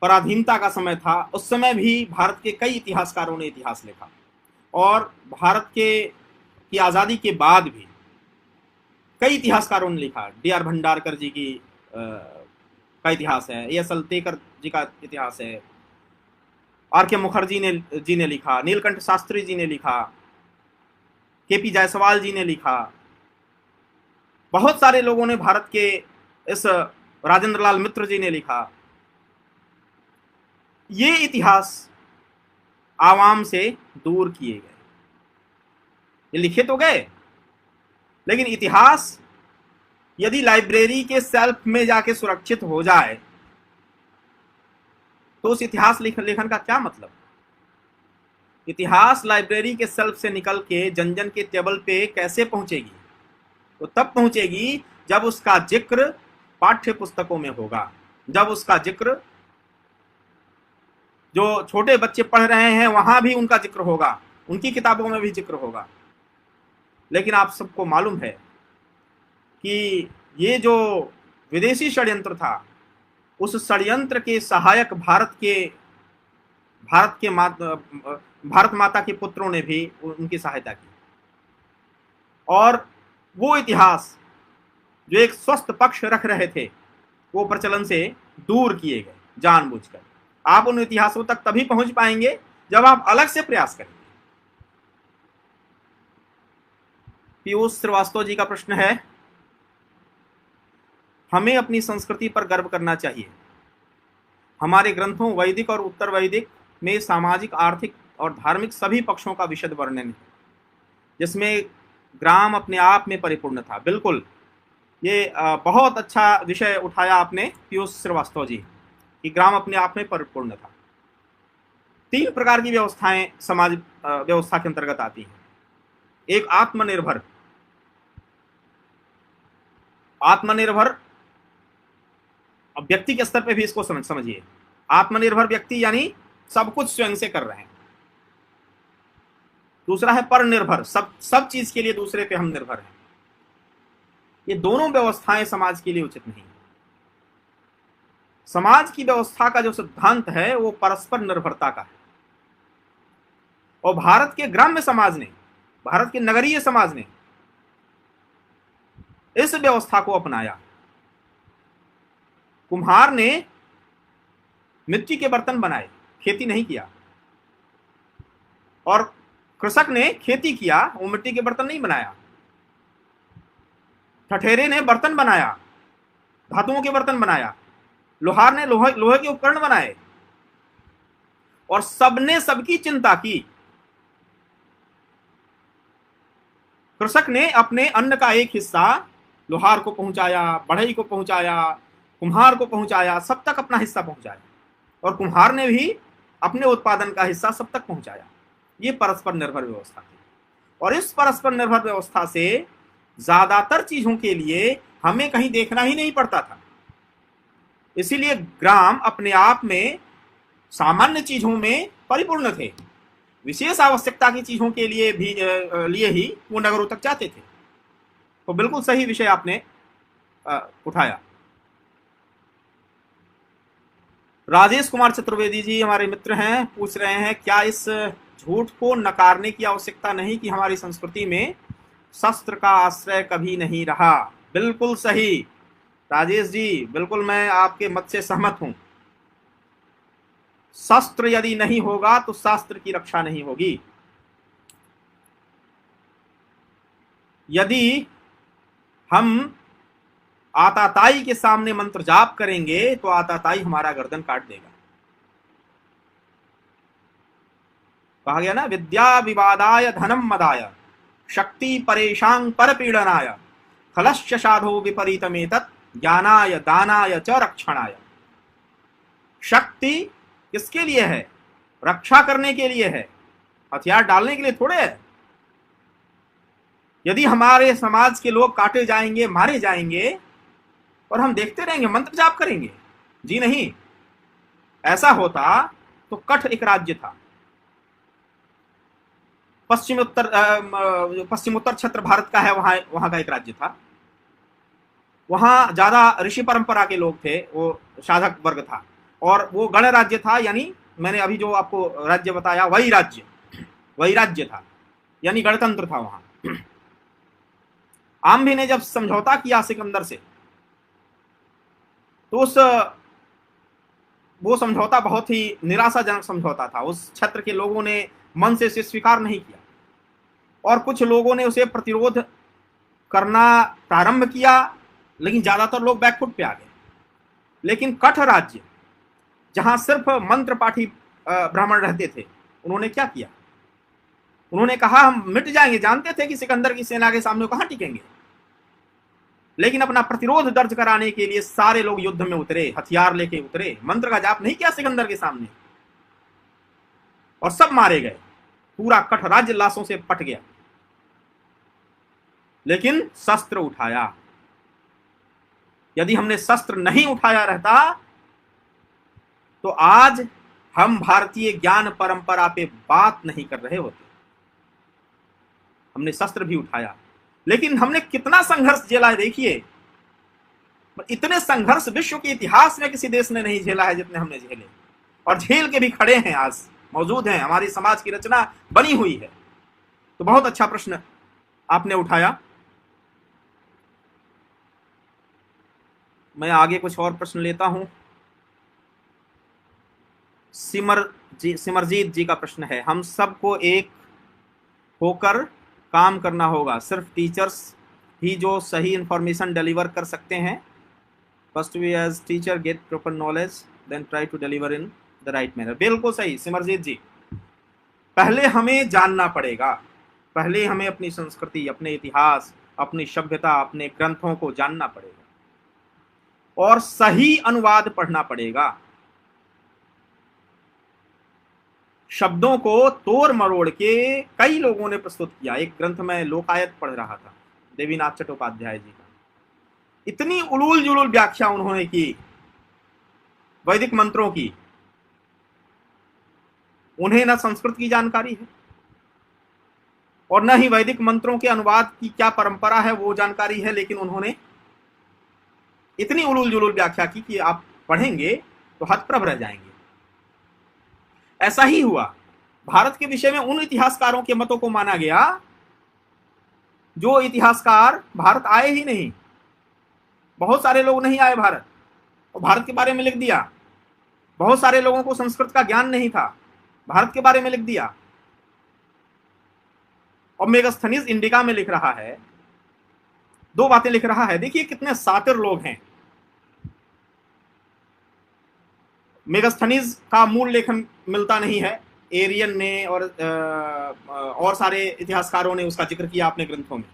पराधीनता का समय था, उस समय भी भारत के कई इतिहासकारों ने इतिहास लिखा, और भारत के की आज़ादी के बाद भी कई इतिहासकारों ने लिखा। डी आर भंडारकर जी की का इतिहास है, एस अल्तेकर जी का इतिहास है, आर के मुखर्जी ने लिखा, नीलकंठ शास्त्री जी ने लिखा, के पी जायसवाल जी ने लिखा, बहुत सारे लोगों ने, भारत के इस राजेंद्र लाल मित्र जी ने लिखा। ये इतिहास आवाम से दूर किए गए, ये लिखे तो गए, लेकिन इतिहास यदि लाइब्रेरी के सेल्फ में जाके सुरक्षित हो जाए तो उस इतिहास लेखन का क्या मतलब। इतिहास लाइब्रेरी के सेल्फ से निकल के जन जन के टेबल पे कैसे पहुंचेगी, तो तब पहुंचेगी जब उसका जिक्र पाठ्य पुस्तकों में होगा, जब उसका जिक्र जो छोटे बच्चे पढ़ रहे हैं वहां भी उनका जिक्र होगा, उनकी किताबों में भी जिक्र होगा। लेकिन आप सबको मालूम है कि ये जो विदेशी षड्यंत्र था, उस षड्यंत्र के सहायक भारत माता के पुत्रों ने भी उनकी सहायता की, और वो इतिहास जो एक स्वस्थ पक्ष रख रहे थे वो प्रचलन से दूर किए गए जानबूझकर। आप उन इतिहासों तक तभी पहुंच पाएंगे जब आप अलग से प्रयास करेंगे। पीयूष श्रीवास्तव जी का प्रश्न है, हमें अपनी संस्कृति पर गर्व करना चाहिए। हमारे ग्रंथों वैदिक और उत्तर वैदिक में सामाजिक, आर्थिक और धार्मिक सभी पक्षों का विशद वर्णन है, जिसमें ग्राम अपने आप में परिपूर्ण था। बिल्कुल, ये बहुत अच्छा विषय उठाया आपने पीयूष श्रीवास्तव जी, कि ग्राम अपने आप में परिपूर्ण था। 3 प्रकार की व्यवस्थाएं समाज व्यवस्था के अंतर्गत आती हैं। एक आत्मनिर्भर व्यक्ति के स्तर पे भी इसको समझिए। आत्मनिर्भर व्यक्ति यानी सब कुछ स्वयं से कर रहे हैं। दूसरा है परनिर्भर, सब चीज के लिए दूसरे पे हम निर्भर हैं। ये दोनों व्यवस्थाएं समाज के लिए उचित नहीं। समाज की व्यवस्था का जो सिद्धांत है वो परस्पर निर्भरता का है, और भारत के ग्राम्य समाज ने, भारत के नगरीय समाज ने इस व्यवस्था को अपनाया। कुम्हार ने मिट्टी के बर्तन बनाए, खेती नहीं किया। और कृषक ने खेती किया, वो मिट्टी के बर्तन नहीं बनाया। ठठेरे ने बर्तन बनाया, धातुओं के बर्तन बनाया। लोहार ने लोहे के उपकरण बनाए। और सबने सबकी चिंता की। कृषक ने अपने अन्न का एक हिस्सा लोहार को पहुंचाया, बढ़ई को पहुंचाया, कुम्हार को पहुंचाया, सब तक अपना हिस्सा पहुंचाया। और कुम्हार ने भी अपने उत्पादन का हिस्सा सब तक पहुंचाया। ये परस्पर निर्भर व्यवस्था थी। और इस परस्पर निर्भर व्यवस्था से ज्यादातर चीजों के लिए हमें कहीं देखना ही नहीं पड़ता था। इसीलिए ग्राम अपने आप में सामान्य चीजों में परिपूर्ण थे। विशेष आवश्यकता की चीजों के लिए भी ही वो नगरों तक जाते थे। तो बिल्कुल सही विषय आपने उठाया। राजेश कुमार चतुर्वेदी जी हमारे मित्र हैं, पूछ रहे हैं क्या इस झूठ को नकारने की आवश्यकता नहीं कि हमारी संस्कृति में शस्त्र का आश्रय कभी नहीं रहा। बिल्कुल सही राजेश जी, बिल्कुल मैं आपके मत से सहमत हूं। शस्त्र यदि नहीं होगा तो शास्त्र की रक्षा नहीं होगी। यदि हम आताताई के सामने मंत्र जाप करेंगे तो आताताई हमारा गर्दन काट देगा। कहा गया ना, विद्या विवादाय धनम मदाय शक्ति परेशांग पर पीड़नाय खलश्च साधो विपरीतमेतत् ज्ञानाय दानाय च रक्षणाय। शक्ति किसके लिए है? रक्षा करने के लिए है, हथियार डालने के लिए थोड़े है। यदि हमारे समाज के लोग काटे जाएंगे, मारे जाएंगे और हम देखते रहेंगे, मंत्र जाप करेंगे? जी नहीं। ऐसा होता तो कठ एक राज्य था, पश्चिमोत्तर क्षेत्र भारत का है, वहां का एक राज्य था। वहां ज्यादा ऋषि परंपरा के लोग थे, वो साधक वर्ग था। और वो गण राज्य था, यानी मैंने अभी जो आपको राज्य बताया वही राज्य था, यानी गणतंत्र था वहां। आम्भी ने जब समझौता किया सिकंदर से, तो वो समझौता बहुत ही निराशाजनक समझौता था। उस क्षेत्र के लोगों ने मन से इसे स्वीकार नहीं किया और कुछ लोगों ने उसे प्रतिरोध करना प्रारंभ किया, लेकिन ज्यादातर लोग बैकफुट पे आ गए। लेकिन कठ राज्य, जहां सिर्फ मंत्र पाठी ब्राह्मण रहते थे, उन्होंने क्या किया? उन्होंने कहा हम मिट जाएंगे। जानते थे कि सिकंदर की सेना के सामने कहां टिकेंगे, लेकिन अपना प्रतिरोध दर्ज कराने के लिए सारे लोग युद्ध में उतरे, हथियार लेके उतरे। मंत्र का जाप नहीं किया सिकंदर के सामने, और सब मारे गए। पूरा कठ राज्य लाशों से पट गया। लेकिन शस्त्र उठाया। यदि हमने शस्त्र नहीं उठाया रहता तो आज हम भारतीय ज्ञान परंपरा पे बात नहीं कर रहे होते। हमने शस्त्र भी उठाया, लेकिन हमने कितना संघर्ष झेला है देखिए। इतने संघर्ष विश्व के इतिहास में किसी देश ने नहीं झेला है जितने हमने झेले, और झेल के भी खड़े हैं, आज मौजूद हैं, हमारी समाज की रचना बनी हुई है। तो बहुत अच्छा प्रश्न आपने उठाया। मैं आगे कुछ और प्रश्न लेता हूं। सिमरजीत जी का प्रश्न है, हम सबको एक होकर काम करना होगा, सिर्फ टीचर्स ही जो सही इंफॉर्मेशन डिलीवर कर सकते हैं। First we as teacher get proper knowledge, then try to deliver in the right manner. बिल्कुल सही सिमरजीत जी, पहले हमें जानना पड़ेगा, पहले हमें अपनी संस्कृति, अपने इतिहास, अपनी सभ्यता, अपने ग्रंथों को जानना पड़ेगा और सही अनुवाद पढ़ना पड़ेगा। शब्दों को तोड़ मरोड़ के कई लोगों ने प्रस्तुत किया। एक ग्रंथ में लोकायत पढ़ रहा था, देवीनाथ चट्टोपाध्याय जी का। इतनी उलूल जुलूल व्याख्या उन्होंने की वैदिक मंत्रों की। उन्हें न संस्कृत की जानकारी है और न ही वैदिक मंत्रों के अनुवाद की क्या परंपरा है वो जानकारी है, लेकिन उन्होंने इतनी उलूल जुलूल व्याख्या की कि आप पढ़ेंगे तो हतप्रभ रह जाएंगे। ऐसा ही हुआ। भारत के विषय में उन इतिहासकारों के मतों को माना गया जो इतिहासकार भारत आए ही नहीं। बहुत सारे लोग नहीं आए भारत, और भारत के बारे में लिख दिया। बहुत सारे लोगों को संस्कृत का ज्ञान नहीं था, भारत के बारे में लिख दिया। और मेगास्थनीज इंडिका में लिख रहा है, दो बातें लिख रहा है। देखिए कितने सातिर लोग हैं। मेगास्थनीज का मूल लेखन मिलता नहीं है, एरियन ने और सारे इतिहासकारों ने उसका जिक्र किया अपने ग्रंथों में।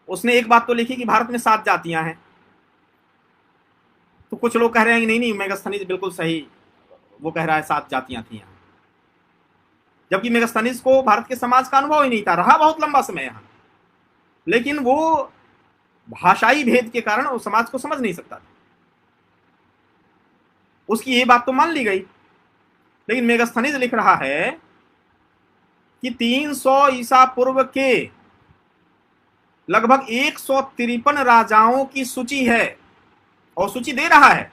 उसने एक बात तो लिखी कि भारत में 7 जातियां हैं। तो कुछ लोग कह रहे हैं कि नहीं नहीं, मेगास्थनीज बिल्कुल सही, वो कह रहा है 7 जातियां थी यहाँ, जबकि मेगास्थनीज को भारत के समाज का अनुभव ही नहीं था। रहा बहुत लंबा समय यहाँ, लेकिन वो भाषाई भेद के कारण उस समाज को समझ नहीं सकता था। उसकी ये बात तो मान ली गई, लेकिन मेगास्थनीज लिख रहा है कि 300 ईसा पूर्व के लगभग 153 राजाओं की सूची है, और सूची दे रहा है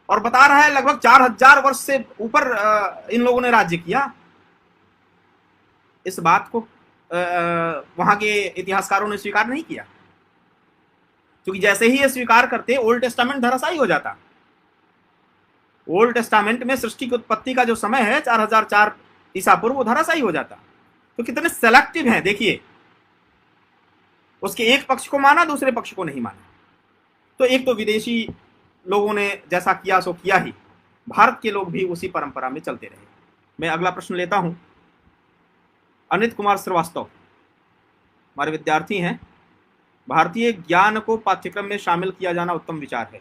और बता रहा है लगभग 4000 वर्ष से ऊपर इन लोगों ने राज्य किया। इस बात को वहां के इतिहासकारों ने स्वीकार नहीं किया, क्योंकि जैसे ही ये स्वीकार करते ओल्ड टेस्टामेंट धराशायी हो जाता। ओल्ड टेस्टामेंट में सृष्टि की उत्पत्ति का जो समय है 4004 ईसा पूर्व, वो धराशायी हो जाता। तो कितने सेलेक्टिव हैं देखिए, उसके एक पक्ष को माना, दूसरे पक्ष को नहीं माना। तो एक तो विदेशी लोगों ने जैसा किया सो किया ही, भारत के लोग भी उसी परंपरा में चलते रहे। मैं अगला प्रश्न लेता हूं। अनित कुमार श्रीवास्तव हमारे विद्यार्थी हैं। भारतीय ज्ञान को पाठ्यक्रम में शामिल किया जाना उत्तम विचार है,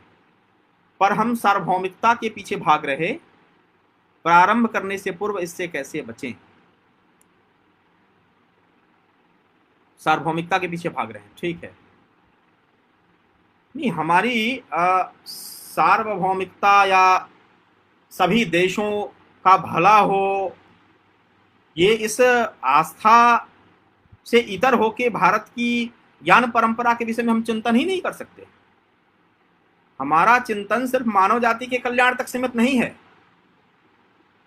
पर हम सार्वभौमिकता के पीछे भाग रहे, प्रारंभ करने से पूर्व इससे कैसे बचें? सार्वभौमिकता के पीछे भाग रहे हैं, ठीक है। नहीं, हमारी सार्वभौमिकता या सभी देशों का भला हो, ये इस आस्था से इतर होके भारत की ज्ञान परंपरा के विषय में हम चिंतन ही नहीं कर सकते। हमारा चिंतन सिर्फ मानव जाति के कल्याण तक सीमित नहीं है।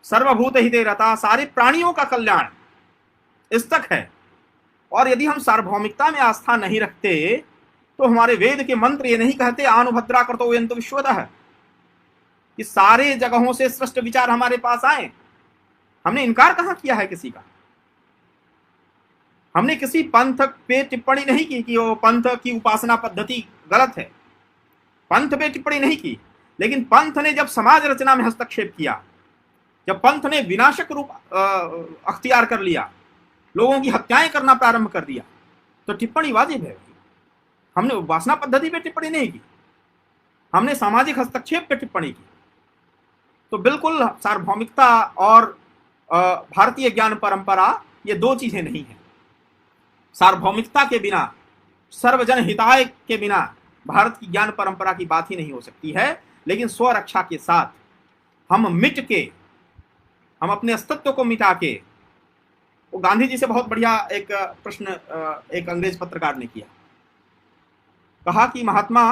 सर्वभूत हिते रता, सारे प्राणियों का कल्याण इस तक है। और यदि हम सार्वभौमिकता में आस्था नहीं रखते तो हमारे वेद के मंत्र ये नहीं कहते आनुभद्रा कर्तो यंतु विश्वतः, कि सारे जगहों से श्रेष्ठ विचार हमारे पास आए। हमने इनकार कहां किया है किसी का? हमने किसी पंथ पे टिप्पणी नहीं की कि वो पंथ की उपासना पद्धति गलत है, पंथ पे टिप्पणी नहीं की। लेकिन पंथ ने जब समाज रचना में हस्तक्षेप किया, जब पंथ ने विनाशक रूप अख्तियार कर लिया, लोगों की हत्याएं करना प्रारंभ कर दिया, तो टिप्पणी वाजिब है। हमने उपासना पद्धति पे टिप्पणी नहीं की, हमने सामाजिक हस्तक्षेप पे टिप्पणी की। तो बिल्कुल सार्वभौमिकता और भारतीय ज्ञान परंपरा ये दो चीजें नहीं है। सार्वभौमिकता के बिना, सर्वजन हिताय के बिना भारत की ज्ञान परंपरा की बात ही नहीं हो सकती है। लेकिन स्वरक्षा के साथ हम मिट के, हम अपने अस्तित्व को मिटा के, वो गांधी जी से बहुत बढ़िया एक प्रश्न एक अंग्रेज पत्रकार ने किया। कहा कि महात्मा,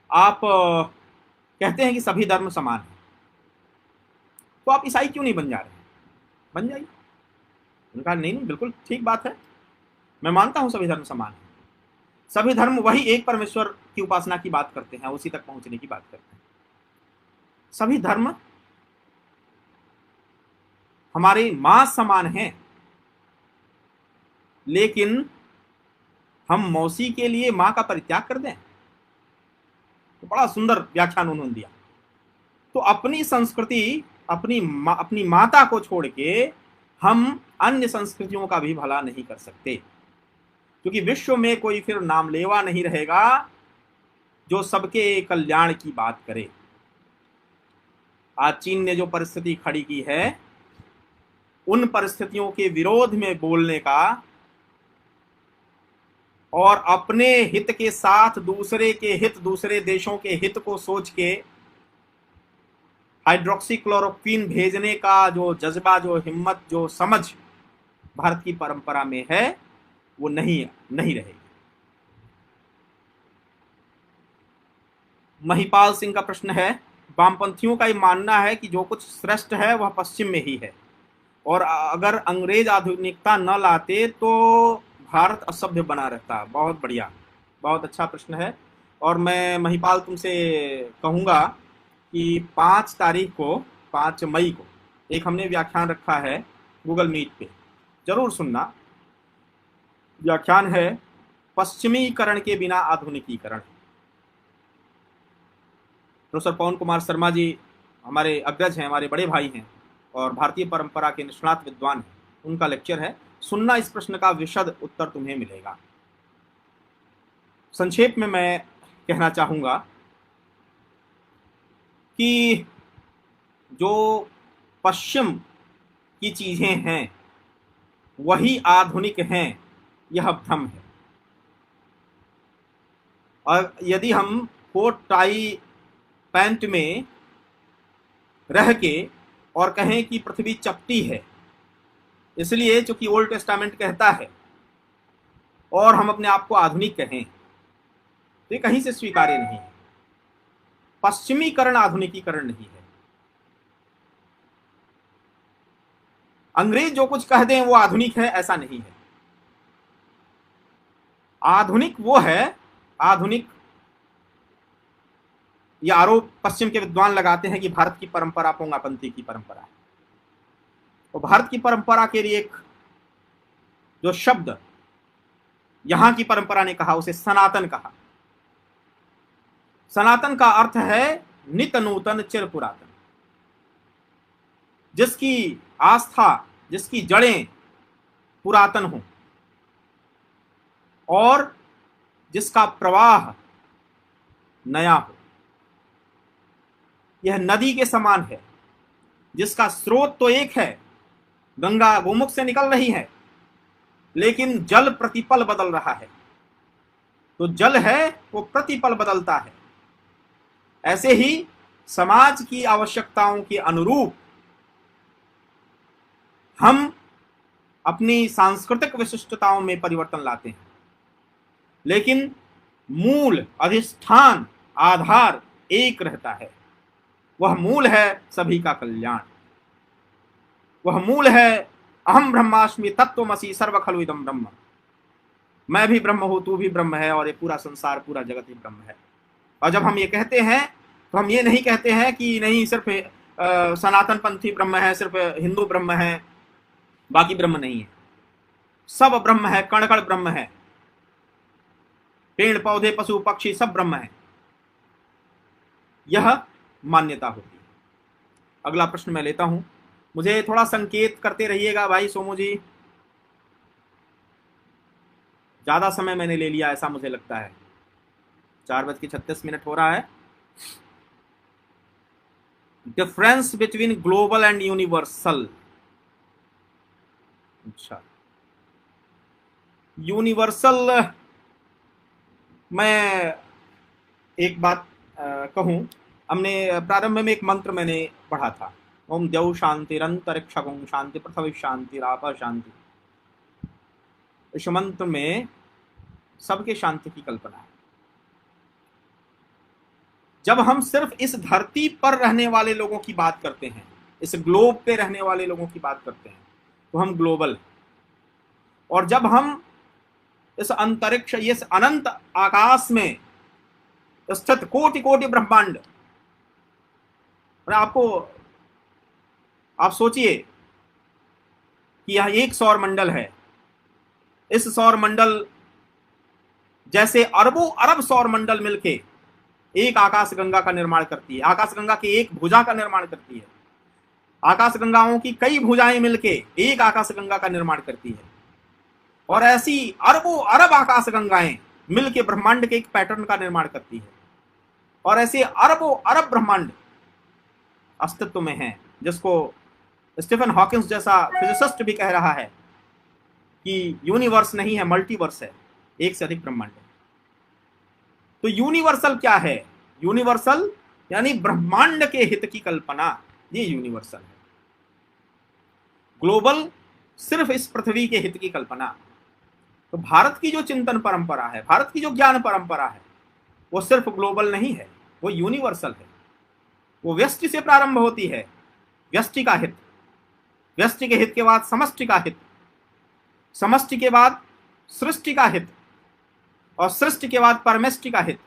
आप कहते हैं कि सभी धर्म समान है, तो आप ईसाई क्यों नहीं बन जा रहे? बन जाइए। उन्होंने कहा नहीं नहीं, बिल्कुल ठीक बात है, मैं मानता हूं सभी धर्म समान है। सभी धर्म वही एक परमेश्वर की उपासना की बात करते हैं, उसी तक पहुंचने की बात करते हैं। सभी धर्म हमारी मां समान हैं, लेकिन हम मौसी के लिए मां का परित्याग कर दें? तो बड़ा सुंदर व्याख्यान उन्होंने दिया। तो अपनी संस्कृति, अपनी माता को छोड़ के हम अन्य संस्कृतियों का भी भला नहीं कर सकते, क्योंकि विश्व में कोई फिर नामलेवा नहीं रहेगा जो सबके कल्याण की बात करे। आज चीन ने जो परिस्थिति खड़ी की है, उन परिस्थितियों के विरोध में बोलने का और अपने हित के साथ दूसरे के हित, दूसरे देशों के हित को सोच के हाइड्रोक्सीक्लोरोक्विन भेजने का जो जज्बा, जो हिम्मत, जो समझ भारत की परंपरा में है, वो नहीं रहेगी। महिपाल सिंह का प्रश्न है, वामपंथियों का ये मानना है कि जो कुछ श्रेष्ठ है वह पश्चिम में ही है, और अगर अंग्रेज आधुनिकता न लाते तो भारत असभ्य बना रहता। बहुत बढ़िया, बहुत अच्छा प्रश्न है। और मैं महिपाल तुमसे कहूँगा कि 5 तारीख को, 5 मई को एक हमने व्याख्यान रखा है गूगल मीट पे, जरूर सुनना। व्याख्यान है पश्चिमीकरण के बिना आधुनिकीकरण। प्रोफेसर पवन कुमार शर्मा जी हमारे अग्रज हैं, हमारे बड़े भाई हैं और भारतीय परंपरा के निष्णात विद्वान हैं। उनका लेक्चर है, सुनना। इस प्रश्न का विशद उत्तर तुम्हें मिलेगा। संक्षेप में मैं कहना चाहूँगा कि जो पश्चिम की चीज़ें हैं वही आधुनिक हैं, यह भ्रम है। और यदि हम कोट टाई पैंट में रह के और कहें कि पृथ्वी चपटी है इसलिए चूंकि ओल्ड टेस्टामेंट कहता है, और हम अपने आप को आधुनिक कहें, तो ये कहीं से स्वीकार्य नहीं है। पश्चिमीकरण आधुनिकीकरण नहीं है। अंग्रेज जो कुछ कह दें वो आधुनिक है, ऐसा नहीं है। आधुनिक वो है, आधुनिक यह आरोप पश्चिम के विद्वान लगाते हैं कि भारत की परंपरा पोंगापंथी की परंपरा है। तो भारत की परंपरा के लिए एक जो शब्द यहां की परंपरा ने कहा उसे सनातन कहा। सनातन का अर्थ है नित नूतन चिर पुरातन, जिसकी आस्था, जिसकी जड़ें पुरातन हो और जिसका प्रवाह नया हो। यह नदी के समान है जिसका स्रोत तो एक है, गंगा गोमुख से निकल रही है, लेकिन जल प्रतिपल बदल रहा है। तो जल है वो प्रतिपल बदलता है। ऐसे ही समाज की आवश्यकताओं के अनुरूप हम अपनी सांस्कृतिक विशिष्टताओं में परिवर्तन लाते हैं, लेकिन मूल, अधिष्ठान, आधार एक रहता है। वह मूल है सभी का कल्याण। वह मूल है अहम ब्रह्मास्मि तत्त्वमसि सर्व खलु इदं ब्रह्म। मैं भी ब्रह्म हूं, तू भी ब्रह्म है और ये पूरा संसार, पूरा जगत ही ब्रह्म है। और जब हम ये कहते हैं तो हम ये नहीं कहते हैं कि नहीं सिर्फ सनातन पंथी ब्रह्म है, सिर्फ हिंदू ब्रह्म है, बाकी ब्रह्म नहीं है। सब ब्रह्म है, कण कण ब्रह्म है, पेड़ पौधे पशु पक्षी सब ब्रह्म है। यह मान्यता होती है। अगला प्रश्न मैं लेता हूं। मुझे थोड़ा संकेत करते रहिएगा भाई सोमू जी, ज्यादा समय मैंने ले लिया ऐसा मुझे लगता है। 4:36 हो रहा है। Difference between global and universal. अच्छा, यूनिवर्सल, मैं एक बात कहूं, हमने प्रारंभ में एक मंत्र मैंने पढ़ा था, ओम द्यौ शांतिरंतरिक्षगुं शांति पृथ्वी शांति राप शांति। इस मंत्र में सबके शांति की कल्पना है। जब हम सिर्फ इस धरती पर रहने वाले लोगों की बात करते हैं, इस ग्लोब पे रहने वाले लोगों की बात करते हैं, तो हम ग्लोबल हैं। और जब हम इस अंतरिक्ष, इस अनंत आकाश में स्थित कोटि कोटि ब्रह्मांड, आप सोचिए कि यह एक सौर मंडल है। इस सौर मंडल जैसे अरबों अरब सौर मंडल मिलके एक आकाश गंगा का निर्माण करती है, आकाश गंगा की एक भुजा का निर्माण करती है, आकाश गंगाओं की कई भुजाएं मिलके एक आकाश गंगा का निर्माण करती है, और ऐसी अरबों अरब आकाश गंगाएं मिलके ब्रह्मांड के एक पैटर्न का निर्माण करती है। और ऐसे अरबों अरब ब्रह्मांड अस्तित्व में हैं, जिसको स्टीफन हॉकिंस जैसा फिजिसिस्ट भी कह रहा है कि यूनिवर्स नहीं है, मल्टीवर्स है, एक से अधिक ब्रह्मांड है। तो यूनिवर्सल क्या है? यूनिवर्सल यानी ब्रह्मांड के हित की कल्पना, ये यूनिवर्सल है। ग्लोबल सिर्फ इस पृथ्वी के हित की कल्पना। तो भारत की जो चिंतन परंपरा है, भारत की जो ज्ञान परंपरा है, वो सिर्फ ग्लोबल नहीं है, वो यूनिवर्सल है। वो व्यष्टि से प्रारंभ होती है, व्यष्टि का हित, व्यष्टि के हित के बाद समष्टि का हित, समष्टि के बाद सृष्टि का हित, और सृष्टि के बाद परमेष्टि का हित,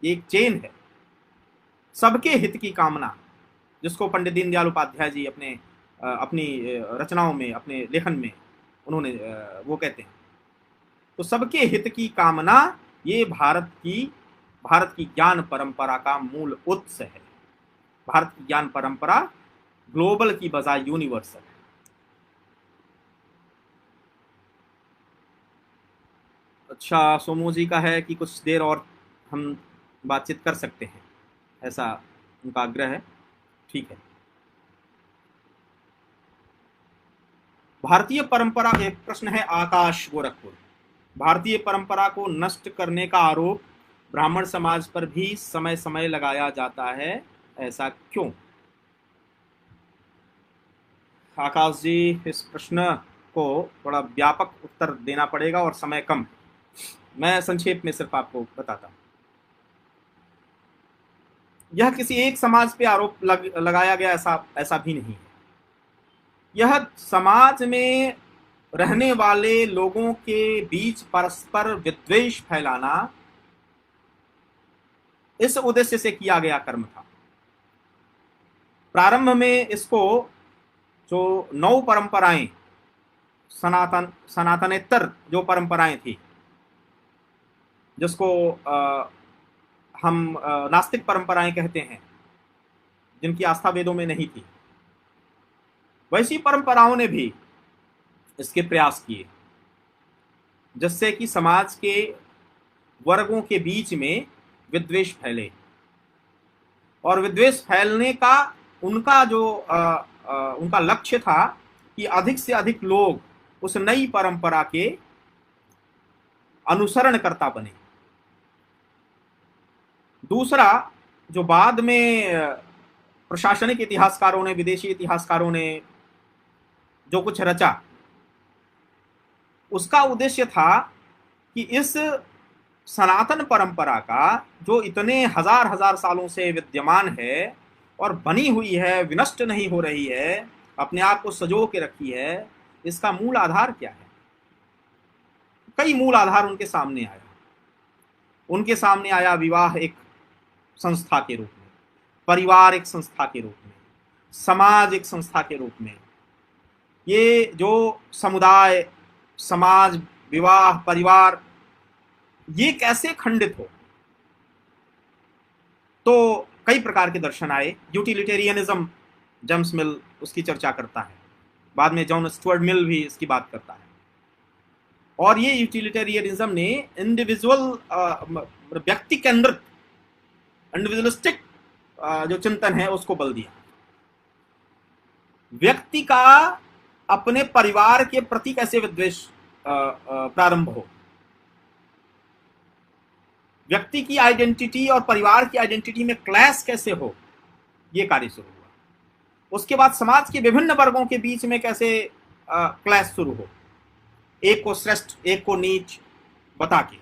ये एक चेन है, सबके हित की कामना, जिसको पंडित दीनदयाल उपाध्याय जी अपनी रचनाओं में, अपने लेखन में उन्होंने वो कहते हैं। तो सबके हित की कामना, ये भारत की ज्ञान परंपरा का मूल उत्स है। भारत की ज्ञान परंपरा ग्लोबल की बजाय यूनिवर्सल है। अच्छा, सोमू जी का है कि कुछ देर और हम बातचीत कर सकते हैं, ऐसा उनका आग्रह है। ठीक है। भारतीय परंपरा, एक प्रश्न है आकाश गोरखपुर, भारतीय परंपरा को नष्ट करने का आरोप ब्राह्मण समाज पर भी समय समय लगाया जाता है, ऐसा क्यों? आकाश जी, इस प्रश्न को थोड़ा व्यापक उत्तर देना पड़ेगा और समय कम है। मैं संक्षेप में सिर्फ आपको बताता हूं। यह किसी एक समाज पे आरोप लगाया गया ऐसा भी नहीं है। यह समाज में रहने वाले लोगों के बीच परस्पर विद्वेष फैलाना, इस उद्देश्य से किया गया कर्म था। प्रारंभ में इसको जो 9 परंपराएं, सनातनेतर जो परंपराएं थी, जिसको हम नास्तिक परंपराएं कहते हैं, जिनकी आस्था वेदों में नहीं थी, वैसी परंपराओं ने भी इसके प्रयास किए, जिससे कि समाज के वर्गों के बीच में विद्वेष फैले। और विद्वेष फैलने का उनका लक्ष्य था कि अधिक से अधिक लोग उस नई परंपरा के अनुसरणकर्ता बने। दूसरा, जो बाद में प्रशासनिक इतिहासकारों ने, विदेशी इतिहासकारों ने जो कुछ रचा, उसका उद्देश्य था कि इस सनातन परंपरा का, जो इतने हजार हजार सालों से विद्यमान है और बनी हुई है, विनष्ट नहीं हो रही है, अपने आप को सजो के रखी है, इसका मूल आधार क्या है? कई मूल आधार उनके सामने आया। उनके सामने आया विवाह एक संस्था के रूप में, परिवार एक संस्था के रूप में, समाज एक संस्था के रूप में। ये जो समुदाय, समाज, विवाह, परिवार, ये कैसे खंडित हो? तो कई प्रकार के दर्शन आए। यूटिलिटेरियनिज्म, जेम्स मिल उसकी चर्चा करता है, बाद में जॉन स्टुअर्ट मिल भी इसकी बात करता है। और ये यूटिलिटेरियनिज्म ने व्यक्ति केंद्रित, इंडिविजुअलिस्टिक जो चिंतन है उसको बल दिया। व्यक्ति का अपने परिवार के प्रति कैसे विद्वेष प्रारंभ हो, व्यक्ति की आइडेंटिटी और परिवार की आइडेंटिटी में क्लैश कैसे हो, ये कार्य शुरू हुआ। उसके बाद समाज के विभिन्न वर्गों के बीच में कैसे क्लैश शुरू हो, एक को श्रेष्ठ एक को नीच बता के,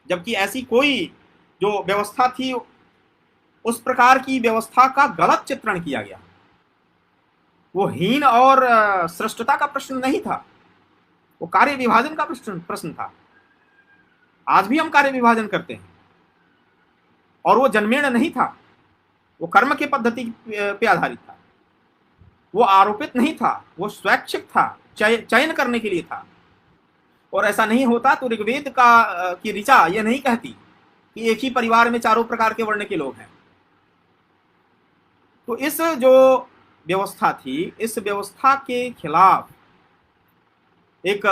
जबकि ऐसी कोई जो व्यवस्था थी, उस प्रकार की व्यवस्था का गलत चित्रण किया गया। वो हीन और श्रेष्ठता का प्रश्न नहीं था, वो कार्य विभाजन का प्रश्न था। आज भी हम कार्य विभाजन करते हैं, और वो जन्मेण नहीं था, वो कर्म की पद्धति पे आधारित था, वो आरोपित नहीं था, वो स्वैच्छिक था, चयन करने के लिए था। और ऐसा नहीं होता तो ऋग्वेद की ऋचा ये नहीं कहती कि एक ही परिवार में चारों प्रकार के वर्ण के लोग हैं। तो इस जो व्यवस्था थी, इस व्यवस्था के खिलाफ एक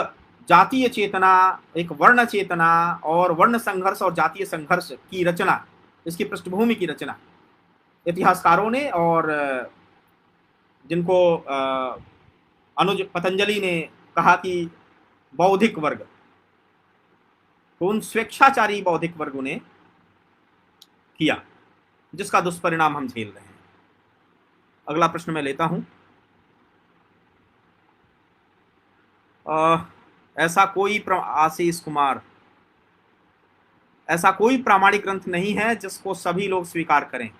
जातीय चेतना, एक वर्ण चेतना और वर्ण संघर्ष और जातीय संघर्ष की रचना, इसकी पृष्ठभूमि की रचना इतिहासकारों ने, और जिनको अनुज पतंजलि ने कहा कि बौद्धिक वर्ग, तो उन स्वेच्छाचारी बौद्धिक वर्गों ने किया, जिसका दुष्परिणाम हम झेल रहे हैं। अगला प्रश्न मैं लेता हूं। ऐसा कोई आशीष कुमार, ऐसा कोई प्रामाणिक ग्रंथ नहीं है जिसको सभी लोग स्वीकार करें,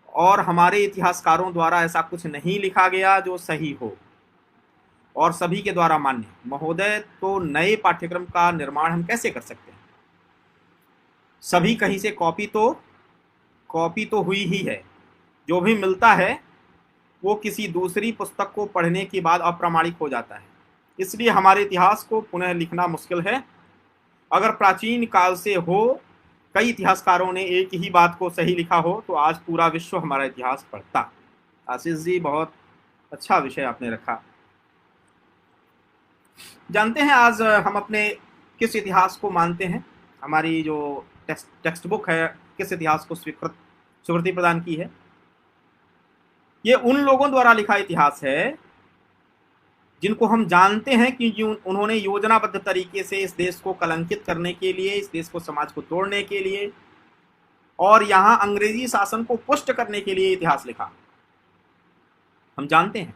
और हमारे इतिहासकारों द्वारा ऐसा कुछ नहीं लिखा गया जो सही हो और सभी के द्वारा मान्य। महोदय, तो नए पाठ्यक्रम का निर्माण हम कैसे कर सकते हैं? सभी कहीं से कॉपी तो हुई ही है। जो भी मिलता है वो किसी दूसरी पुस्तक को पढ़ने के बाद अप्रामाणिक हो जाता है। इसलिए हमारे इतिहास को पुनः लिखना मुश्किल है। अगर प्राचीन काल से हो कई इतिहासकारों ने एक ही बात को सही लिखा हो तो आज पूरा विश्व हमारा इतिहास पढ़ता। आशीष जी, बहुत अच्छा विषय आपने रखा। जानते हैं आज हम अपने किस इतिहास को मानते हैं? हमारी जो टेक्स्ट बुक है किस इतिहास को स्वीकृति प्रदान की है? ये उन लोगों द्वारा लिखा इतिहास है जिनको हम जानते हैं कि उन्होंने योजनाबद्ध तरीके से इस देश को कलंकित करने के लिए, इस देश को समाज को तोड़ने के लिए और यहाँ अंग्रेजी शासन को पुष्ट करने के लिए इतिहास लिखा। हम जानते हैं।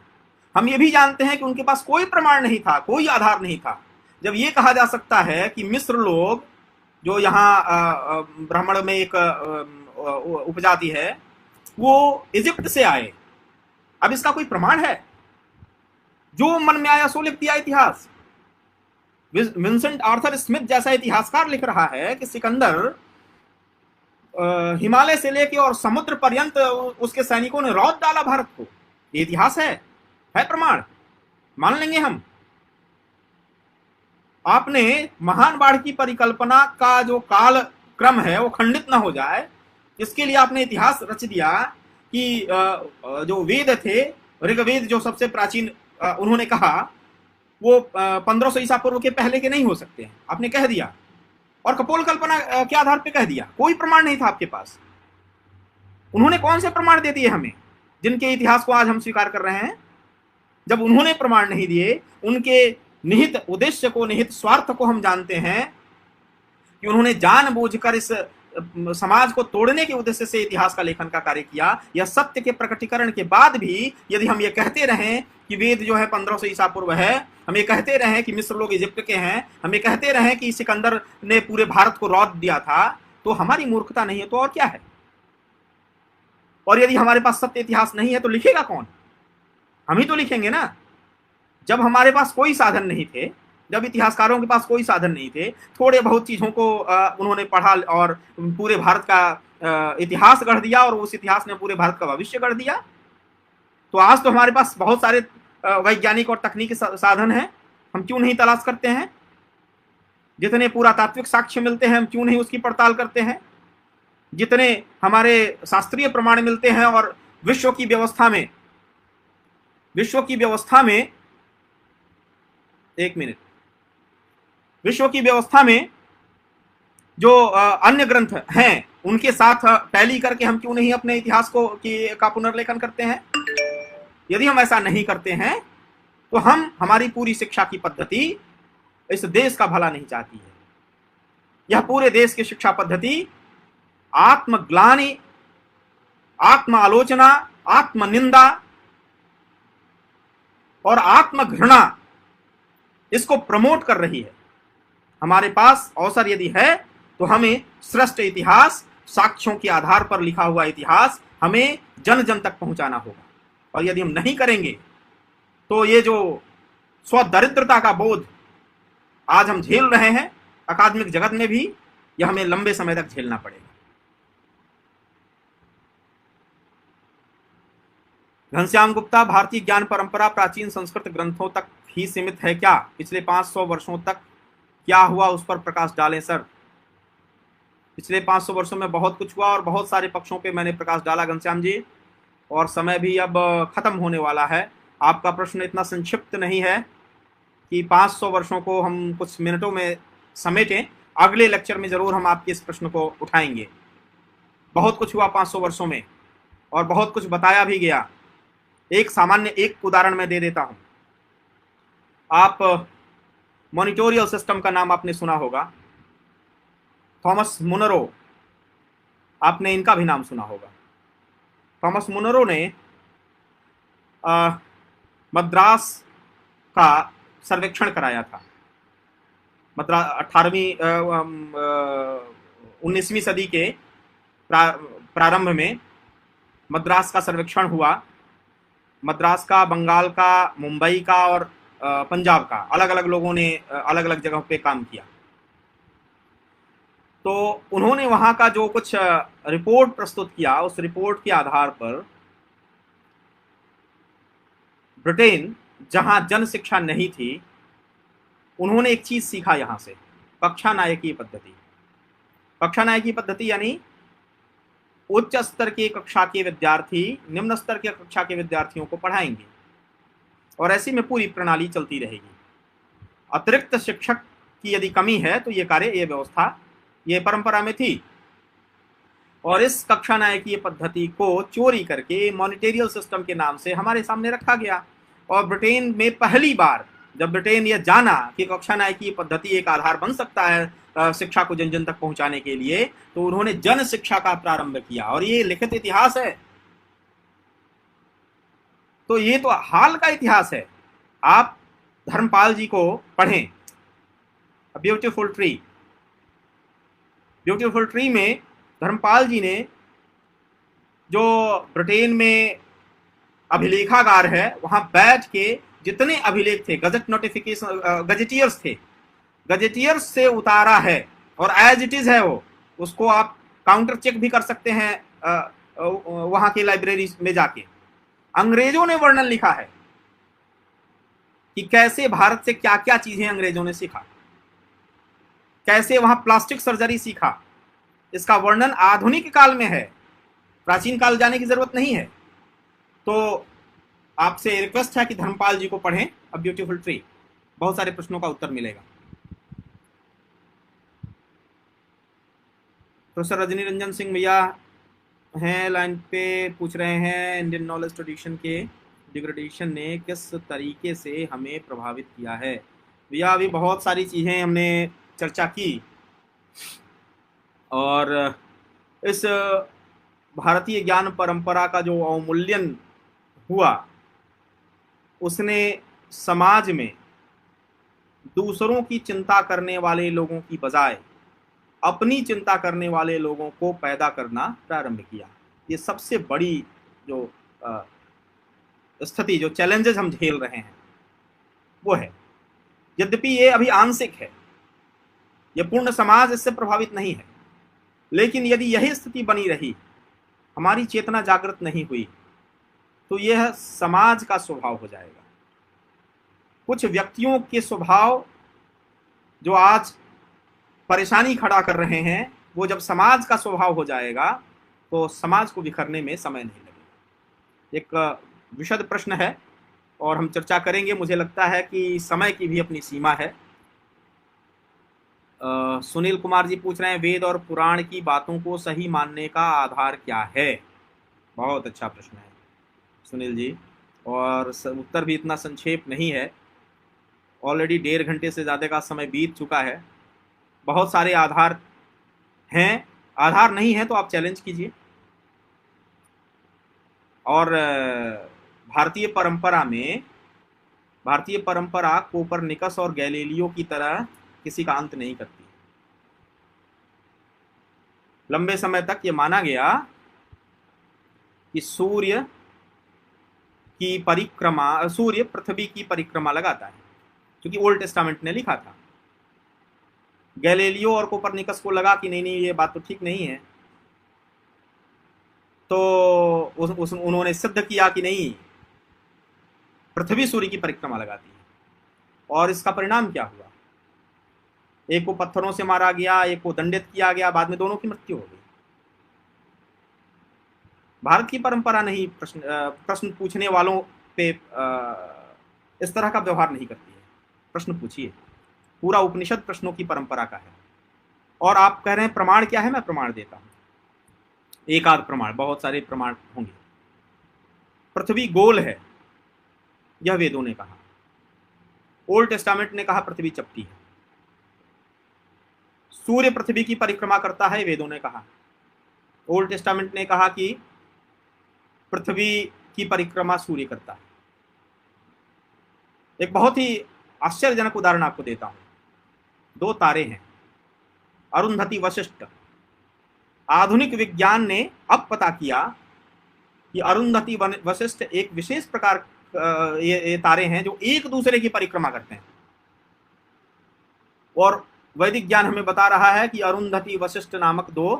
हम ये भी जानते हैं कि उनके पास कोई प्रमाण नहीं था, कोई आधार नहीं था। जब ये कहा जा सकता है कि मिस्र लोग, जो यहाँ ब्राह्मण में एक उपजाति है, वो इजिप्ट से आए, अब इसका कोई प्रमाण है? जो मन में आया सो लिख दिया इतिहास। विंसेंट आर्थर स्मिथ जैसा इतिहासकार लिख रहा है कि सिकंदर हिमालय से लेकर और समुद्र पर्यंत उसके सैनिकों ने रौंद डाला भारत को। ये इतिहास है प्रमाण, मान लेंगे हम। आपने महान बाढ़ की परिकल्पना का जो काल क्रम है वो खंडित ना हो जाए, इसके लिए आपने इतिहास रच दिया कि जो वेद थे, ऋग्वेद जो सबसे प्राचीन, उन्होंने कहा वो 1500 ईसा पूर्व के पहले के नहीं हो सकते हैं, आपने कह दिया। और कपोल कल्पना के आधार पे कह दिया, कोई प्रमाण नहीं था आपके पास। उन्होंने कौन से प्रमाण दे दिए हमें, जिनके इतिहास को आज हम स्वीकार कर रहे हैं? जब उन्होंने प्रमाण नहीं दिए, उनके निहित उद्देश्य को, निहित स्वार्थ को हम जानते हैं कि उन्होंने जानबूझकर इस समाज को तोड़ने के उद्देश्य से इतिहास का लेखन का कार्य किया। यह सत्य के प्रकटीकरण के बाद भी यदि हम ये कहते रहें कि वेद जो है 1500 ईसा पूर्व है, हम ये कहते रहें कि मिस्र लोग इजिप्ट के हैं, हम ये कहते रहें कि सिकंदर ने पूरे भारत को रौंद दिया था, तो हमारी मूर्खता नहीं है तो और क्या है? और यदि हमारे पास सत्य इतिहास नहीं है तो लिखेगा कौन? हम ही तो लिखेंगे ना। जब हमारे पास कोई साधन नहीं थे, जब इतिहासकारों के पास कोई साधन नहीं थे, थोड़े बहुत चीजों को उन्होंने पढ़ा और पूरे भारत का इतिहास गढ़ दिया और उस इतिहास ने पूरे भारत का भविष्य गढ़ दिया। तो आज तो हमारे पास बहुत सारे वैज्ञानिक और तकनीकी साधन हैं, हम क्यों नहीं तलाश करते हैं? जितने पुरातात्विक साक्ष्य मिलते हैं हम क्यों नहीं उसकी पड़ताल करते हैं? जितने हमारे शास्त्रीय प्रमाण मिलते हैं और विश्व की व्यवस्था में जो अन्य ग्रंथ हैं उनके साथ टैली करके हम क्यों नहीं अपने इतिहास का पुनर्लेखन करते हैं? यदि हम ऐसा नहीं करते हैं तो हमारी पूरी शिक्षा की पद्धति इस देश का भला नहीं चाहती है। यह पूरे देश की शिक्षा पद्धति आत्मग्लानि, आत्म आलोचना, आत्मनिंदा और आत्मघृणा इसको प्रमोट कर रही है। हमारे पास अवसर यदि है तो हमें श्रेष्ठ इतिहास, साक्ष्यों के आधार पर लिखा हुआ इतिहास हमें जन जन तक पहुंचाना होगा। और यदि हम नहीं करेंगे तो ये जो स्वदरिद्रता का बोध आज हम झेल रहे हैं अकादमिक जगत में भी, यह हमें लंबे समय तक झेलना पड़ेगा। घनश्याम गुप्ता, भारतीय ज्ञान परंपरा प्राचीन संस्कृत ग्रंथों तक ही सीमित है क्या? पिछले 500 वर्षों तक क्या हुआ उस पर प्रकाश डालें सर। पिछले 500 वर्षों में बहुत कुछ हुआ और बहुत सारे पक्षों पे मैंने प्रकाश डाला घनश्याम जी, और समय भी अब खत्म होने वाला है। आपका प्रश्न इतना संक्षिप्त नहीं है कि 500 वर्षों को हम कुछ मिनटों में समेटें। अगले लेक्चर में जरूर हम आपके इस प्रश्न को उठाएंगे। बहुत कुछ हुआ 500 वर्षों में और बहुत कुछ बताया भी गया। एक उदाहरण मैं दे देता हूं। आप मॉनिटोरियल सिस्टम का नाम आपने सुना होगा, थॉमस मुनरो, आपने इनका भी नाम सुना होगा। थॉमस मुनरो ने मद्रास का सर्वेक्षण कराया था। 19वीं सदी के प्रारंभ में मद्रास का सर्वेक्षण हुआ। मद्रास का, बंगाल का, मुंबई का और पंजाब का, अलग अलग लोगों ने अलग अलग जगहों पे काम किया। तो उन्होंने वहां का जो कुछ रिपोर्ट प्रस्तुत किया, उस रिपोर्ट के आधार पर ब्रिटेन, जहां जन शिक्षा नहीं थी, उन्होंने एक चीज सीखा यहां से, कक्षा नायकी पद्धति। कक्षा नायकी पद्धति यानी उच्च स्तर की कक्षा के विद्यार्थी निम्न स्तर के कक्षा के विद्यार्थियों को पढ़ाएंगे और ऐसी में पूरी प्रणाली चलती रहेगी। अतिरिक्त शिक्षक की यदि कमी है तो ये व्यवस्था, ये परंपरा में थी। और इस कक्षा नायकीय पद्धति को चोरी करके मॉनिटेरियल सिस्टम के नाम से हमारे सामने रखा गया। और ब्रिटेन में पहली बार जब ब्रिटेन यह जाना कि कक्षा नायकीय पद्धति एक आधार बन सकता है शिक्षा को जन जन तक पहुंचाने के लिए, तो उन्होंने जन शिक्षा का प्रारंभ किया। और ये लिखित इतिहास है, तो ये तो हाल का इतिहास है। आप धर्मपाल जी को पढ़ें, ब्यूटीफुल ट्री। ब्यूटीफुल ट्री में धर्मपाल जी ने, जो ब्रिटेन में अभिलेखागार है, वहां बैठ के जितने अभिलेख थे, गजट नोटिफिकेशन, गजेटियर्स थे, गजेटियर्स से उतारा है और एज इट इज है वो। उसको आप काउंटर चेक भी कर सकते हैं वहां की लाइब्रेरी में जाके। अंग्रेजों ने वर्णन लिखा है कि कैसे भारत से क्या क्या चीजें अंग्रेजों ने सीखा, कैसे वहां प्लास्टिक सर्जरी सीखा। इसका वर्णन आधुनिक काल में है, प्राचीन काल जाने की जरूरत नहीं है। तो आपसे रिक्वेस्ट है कि धर्मपाल जी को पढ़ें, अ ब्यूटीफुल ट्री। बहुत सारे प्रश्नों का उत्तर मिलेगा। प्रोफेसर रजनी रंजन सिंह भैया हैं लाइन पे, पूछ रहे हैं इंडियन नॉलेज ट्रेडिशन के डिग्रेडेशन ने किस तरीके से हमें प्रभावित किया है। भैया अभी बहुत सारी चीज़ें हमने चर्चा की, और इस भारतीय ज्ञान परंपरा का जो अवमूल्यन हुआ, उसने समाज में दूसरों की चिंता करने वाले लोगों की बजाय अपनी चिंता करने वाले लोगों को पैदा करना प्रारंभ किया। ये सबसे बड़ी जो स्थिति, जो चैलेंजेस हम झेल रहे हैं वो है। यद्यपि ये अभी आंशिक है, ये पूर्ण समाज इससे प्रभावित नहीं है, लेकिन यदि यही स्थिति बनी रही, हमारी चेतना जागृत नहीं हुई, तो यह समाज का स्वभाव हो जाएगा। कुछ व्यक्तियों के स्वभाव जो आज परेशानी खड़ा कर रहे हैं, वो जब समाज का स्वभाव हो जाएगा तो समाज को बिखरने में समय नहीं लगेगा। एक विशद प्रश्न है और हम चर्चा करेंगे। मुझे लगता है कि समय की भी अपनी सीमा है। सुनील कुमार जी पूछ रहे हैं, वेद और पुराण की बातों को सही मानने का आधार क्या है? बहुत अच्छा प्रश्न है सुनील जी, और उत्तर भी इतना संक्षेप नहीं है। ऑलरेडी 1.5 घंटे से ज़्यादा का समय बीत चुका है। बहुत सारे आधार हैं, आधार नहीं है तो आप चैलेंज कीजिए। और भारतीय परंपरा कोपरनिकस और गैलीलियो की तरह किसी का अंत नहीं करती। लंबे समय तक ये माना गया कि सूर्य पृथ्वी की परिक्रमा लगाता है, क्योंकि ओल्ड टेस्टामेंट ने लिखा था। गैलीलियो और कोपरनिकस को लगा कि नहीं ये बात तो ठीक नहीं है, तो उन्होंने सिद्ध किया कि नहीं, पृथ्वी सूर्य की परिक्रमा लगाती है। और इसका परिणाम क्या हुआ? एक को पत्थरों से मारा गया, एक को दंडित किया गया, बाद में दोनों की मृत्यु हो गई। भारत की परंपरा नहीं प्रश्न पूछने वालों पे इस तरह का व्यवहार नहीं करती है। प्रश्न पूछिए। पूरा उपनिषद प्रश्नों की परंपरा का है। और आप कह रहे हैं प्रमाण क्या है? मैं प्रमाण देता हूं, एक आध प्रमाण, बहुत सारे प्रमाण होंगे। पृथ्वी गोल है, यह वेदों ने कहा। ओल्ड टेस्टामेंट ने कहा पृथ्वी चपटी है। सूर्य पृथ्वी की परिक्रमा करता है, वेदों ने कहा। ओल्ड टेस्टामेंट ने कहा कि पृथ्वी की परिक्रमा सूर्य करता है। एक बहुत ही आश्चर्यजनक उदाहरण आपको देता हूं। 2 तारे हैं, अरुंधति वशिष्ठ। आधुनिक विज्ञान ने अब पता किया कि अरुंधति वशिष्ठ एक विशेष प्रकार ये तारे हैं जो एक दूसरे की परिक्रमा करते हैं, और वैदिक ज्ञान हमें बता रहा है कि अरुंधति वशिष्ठ नामक दो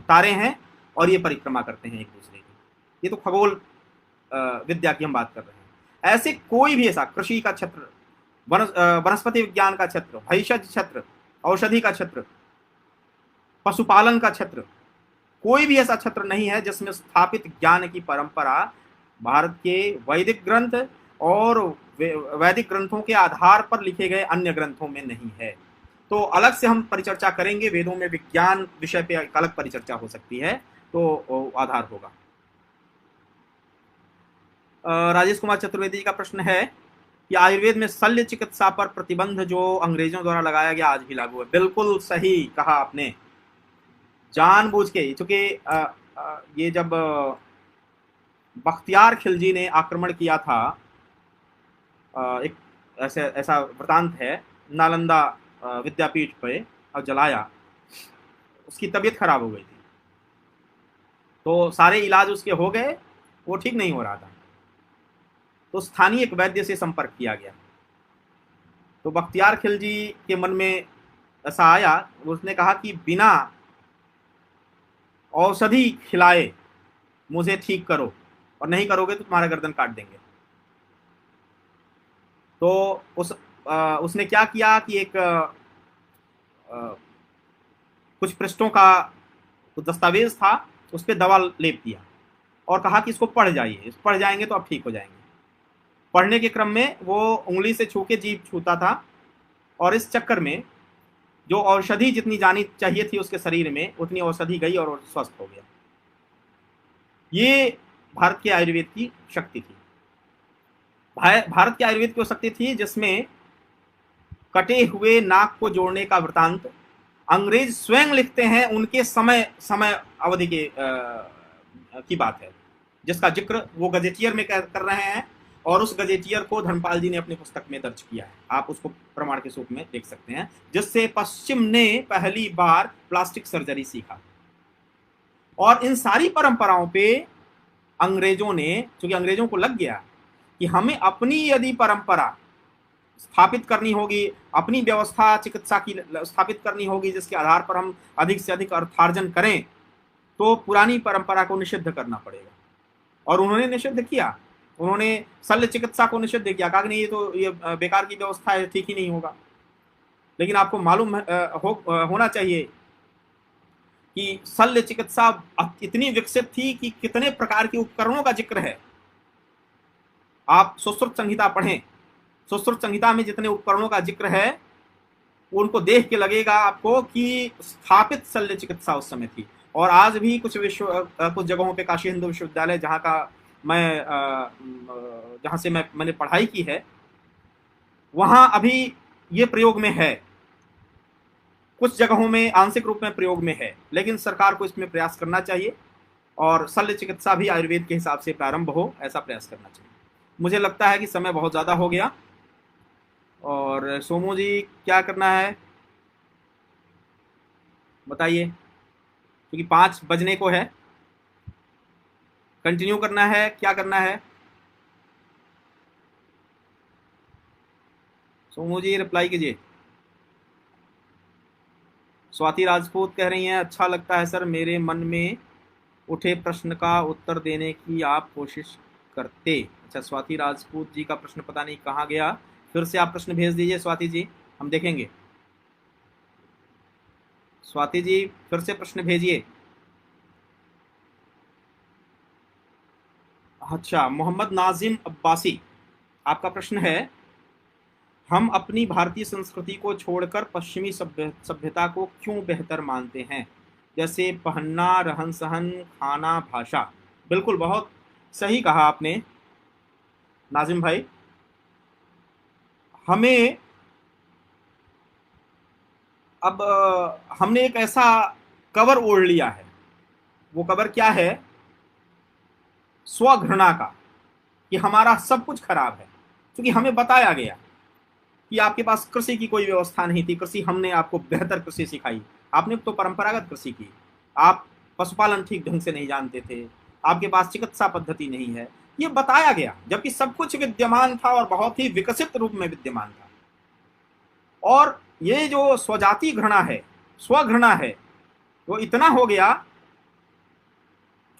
तारे हैं और ये परिक्रमा करते हैं एक दूसरे की। ये तो खगोल विद्या की हम बात कर रहे हैं। ऐसे कोई भी ऐसा कृषि का क्षेत्र, वनस्पति विज्ञान का क्षेत्र, भैषज क्षेत्र, औषधि का क्षेत्र, पशुपालन का क्षेत्र, कोई भी ऐसा क्षेत्र नहीं है जिसमें स्थापित ज्ञान की परंपरा भारत के वैदिक ग्रंथ और वैदिक ग्रंथों के आधार पर लिखे गए अन्य ग्रंथों में नहीं है। तो अलग से हम परिचर्चा करेंगे, वेदों में विज्ञान विषय पे एक अलग परिचर्चा हो सकती है, तो आधार होगा। राजेश कुमार चतुर्वेदी जी का प्रश्न है कि आयुर्वेद में शल्य चिकित्सा पर प्रतिबंध जो अंग्रेजों द्वारा लगाया गया आज भी लागू है। बिल्कुल सही कहा आपने, जानबूझ के, क्योंकि ये जब बख्तियार खिलजी ने आक्रमण किया था, एक ऐसा वृतांत है, नालंदा विद्यापीठ पे और जलाया, उसकी तबीयत खराब हो गई थी, तो सारे इलाज उसके हो गए, वो ठीक नहीं हो रहा था, तो स्थानीय एक वैद्य से संपर्क किया गया। तो बख्तियार खिलजी के मन में ऐसा आया, उसने कहा कि बिना औषधि खिलाए मुझे ठीक करो, और नहीं करोगे तो तुम्हारा गर्दन काट देंगे। तो उसने क्या किया कि एक कुछ पृष्ठों का दस्तावेज था, उस पर दवा लेप दिया और कहा कि इसको पढ़ जाइए, पढ़ जाएंगे तो आप ठीक हो जाएंगे। पढ़ने के क्रम में वो उंगली से छू के जीभ छूता था, और इस चक्कर में जो औषधि जितनी जानी चाहिए थी उसके शरीर में, उतनी औषधि गई और स्वस्थ हो गया। ये भारत के आयुर्वेद की शक्ति थी। भारत के आयुर्वेद की वो शक्ति थी जिसमें कटे हुए नाक को जोड़ने का वृतांत अंग्रेज स्वयं लिखते हैं, उनके समय अवधि की बात है, जिसका जिक्र वो गजेटियर में कर रहे हैं, और उस गजेटियर को धर्मपाल जी ने अपनी पुस्तक में दर्ज किया है। आप उसको प्रमाण के रूप में देख सकते हैं, जिससे पश्चिम ने पहली बार प्लास्टिक सर्जरी सीखा। और इन सारी परंपराओं पे अंग्रेजों ने, क्योंकि अंग्रेजों को लग गया कि हमें अपनी यदि परंपरा स्थापित करनी होगी, अपनी व्यवस्था चिकित्सा की स्थापित करनी होगी, जिसके आधार पर हम अधिक से अधिक अर्थार्जन करें, तो पुरानी परंपरा को निषिद्ध करना पड़ेगा। और उन्होंने निषिद्ध किया, उन्होंने शल्य चिकित्सा को निषिद्ध किया, कहा कि नहीं ये बेकार की व्यवस्था है, ठीक ही नहीं होगा। लेकिन आपको मालूम होना चाहिए कि शल्य चिकित्सा इतनी विकसित थी कि कितने प्रकार के उपकरणों का जिक्र है। आप सुश्रुत संहिता पढ़ें, सुश्रुत संहिता में जितने उपकरणों का जिक्र है, उनको देख के लगेगा आपको कि स्थापित शल्य चिकित्सा उस समय थी। और आज भी कुछ जगहों पे, काशी हिंदू विश्वविद्यालय जहाँ से मैंने पढ़ाई की है, वहाँ अभी ये प्रयोग में है, कुछ जगहों में आंशिक रूप में प्रयोग में है, लेकिन सरकार को इसमें प्रयास करना चाहिए और शल्य चिकित्सा भी आयुर्वेद के हिसाब से प्रारंभ हो, ऐसा प्रयास करना चाहिए। मुझे लगता है कि समय बहुत ज़्यादा हो गया, और सोमू जी क्या करना है बताइए, क्योंकि 5 बजने को है, कंटिन्यू करना है, क्या करना है? सोमू जी रिप्लाई कीजिए। स्वाति राजपूत कह रही हैं, अच्छा लगता है सर, मेरे मन में उठे प्रश्न का उत्तर देने की आप कोशिश करते। अच्छा, स्वाति राजपूत जी का प्रश्न पता नहीं कहाँ गया, फिर से आप प्रश्न भेज दीजिए स्वाति जी, हम देखेंगे। स्वाति जी फिर से प्रश्न भेजिए। अच्छा, मोहम्मद नाजिम अब्बासी, आपका प्रश्न है, हम अपनी भारतीय संस्कृति को छोड़कर पश्चिमी सभ्यता को क्यों बेहतर मानते हैं, जैसे पहनना, रहन सहन, खाना, भाषा? बिल्कुल, बहुत सही कहा आपने नाजिम भाई। हमें अब हमने एक ऐसा कवर ओढ़ लिया है, वो कवर क्या है? स्वघृणा का, कि हमारा सब कुछ खराब है, क्योंकि हमें बताया गया कि आपके पास कृषि की कोई व्यवस्था नहीं थी, कृषि हमने आपको बेहतर कृषि सिखाई, आपने तो परंपरागत कृषि की, आप पशुपालन ठीक ढंग से नहीं जानते थे, आपके पास चिकित्सा पद्धति नहीं है, ये बताया गया, जबकि सब कुछ विद्यमान था और बहुत ही विकसित रूप में विद्यमान था। और ये जो स्वजाति घृणा है, स्वघृणा है, वो इतना हो गया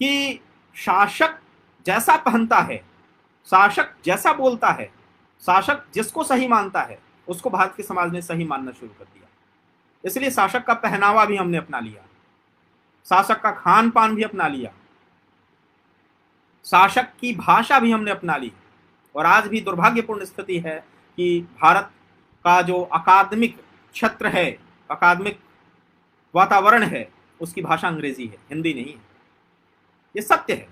कि शासक जैसा पहनता है, शासक जैसा बोलता है, शासक जिसको सही मानता है, उसको भारत के समाज ने सही मानना शुरू कर दिया। इसलिए शासक का पहनावा भी हमने अपना लिया, शासक का खान पान भी अपना लिया, शासक की भाषा भी हमने अपना ली। और आज भी दुर्भाग्यपूर्ण स्थिति है कि भारत का जो अकादमिक क्षेत्र है, अकादमिक वातावरण है, उसकी भाषा अंग्रेजी है, हिंदी नहीं है। ये सत्य है।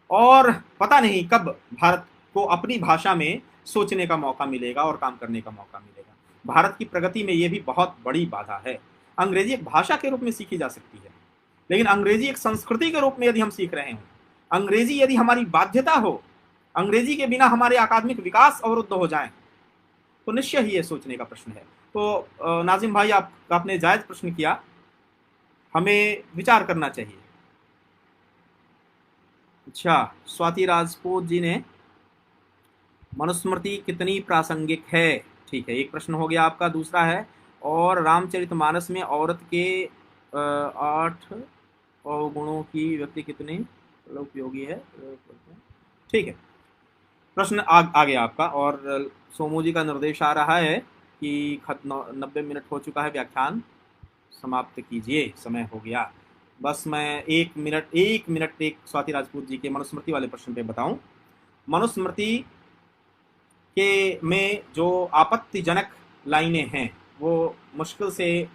और पता नहीं कब भारत को अपनी भाषा में सोचने का मौका मिलेगा और काम करने का मौका मिलेगा। भारत की प्रगति में ये भी बहुत बड़ी बाधा है। अंग्रेजी एक भाषा के रूप में सीखी जा सकती है, लेकिन अंग्रेजी एक संस्कृति के रूप में यदि हम सीख रहे हों, अंग्रेजी यदि हमारी बाध्यता हो, अंग्रेजी के बिना हमारे अकादमिक विकास अवरुद्ध हो जाए, तो निश्चय ही ये सोचने का प्रश्न है। तो नाजिम भाई, आपने जायज प्रश्न किया, हमें विचार करना चाहिए। अच्छा, स्वाति राजपूत जी ने मनुस्मृति कितनी प्रासंगिक है, ठीक है, एक प्रश्न हो गया आपका। दूसरा है, और रामचरितमानस में औरत के 8 अवगुणों की व्यक्ति कितने उपयोगी है, ठीक है। प्रश्न आ गया आपका। और सोमू जी का निर्देश आ रहा है कि 90 मिनट हो चुका है, व्याख्यान समाप्त कीजिए, समय हो गया। बस मैं एक मिनट एक स्वाति राजपूत जी के मनुस्मृति वाले प्रश्न पे बताऊं। मनुस्मृति के में जो आपत्तिजनक लाइनें हैं, वो मुश्किल से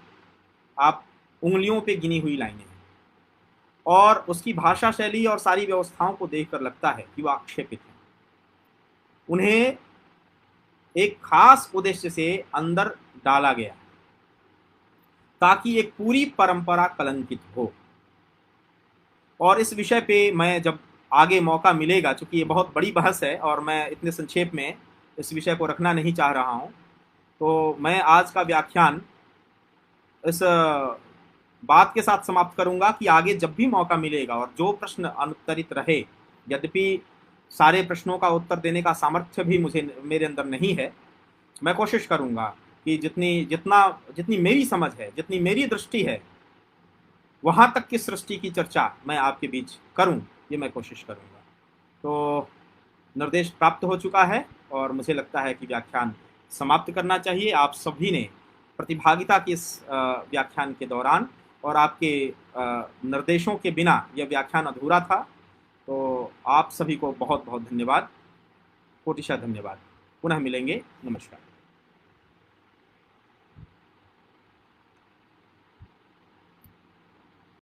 आप उंगलियों पे गिनी हुई लाइनें हैं, और उसकी भाषा शैली और सारी व्यवस्थाओं को देखकर लगता है कि वो आक्षेपित है। उन्हें एक खास उद्देश्य से अंदर डाला गया ताकि एक पूरी परंपरा कलंकित हो। और इस विषय पे मैं जब आगे मौका मिलेगा, चूंकि ये बहुत बड़ी बहस है और मैं इतने संक्षेप में इस विषय को रखना नहीं चाह रहा हूँ, तो मैं आज का व्याख्यान इस बात के साथ समाप्त करूंगा कि आगे जब भी मौका मिलेगा और जो प्रश्न अनुत्तरित रहे, यद्यपि सारे प्रश्नों का उत्तर देने का सामर्थ्य भी मेरे अंदर नहीं है, मैं कोशिश करूंगा कि जितनी मेरी समझ है, जितनी मेरी दृष्टि है, वहां तक की सृष्टि की चर्चा मैं आपके बीच करूं, ये मैं कोशिश करूंगा। तो निर्देश प्राप्त हो चुका है और मुझे लगता है कि व्याख्यान समाप्त करना चाहिए। आप सभी ने प्रतिभागिता के इस व्याख्यान के दौरान और आपके निर्देशों के बिना यह व्याख्यान अधूरा था। तो आप सभी को बहुत बहुत धन्यवाद, कोटिशा धन्यवाद। पुनः मिलेंगे, नमस्कार।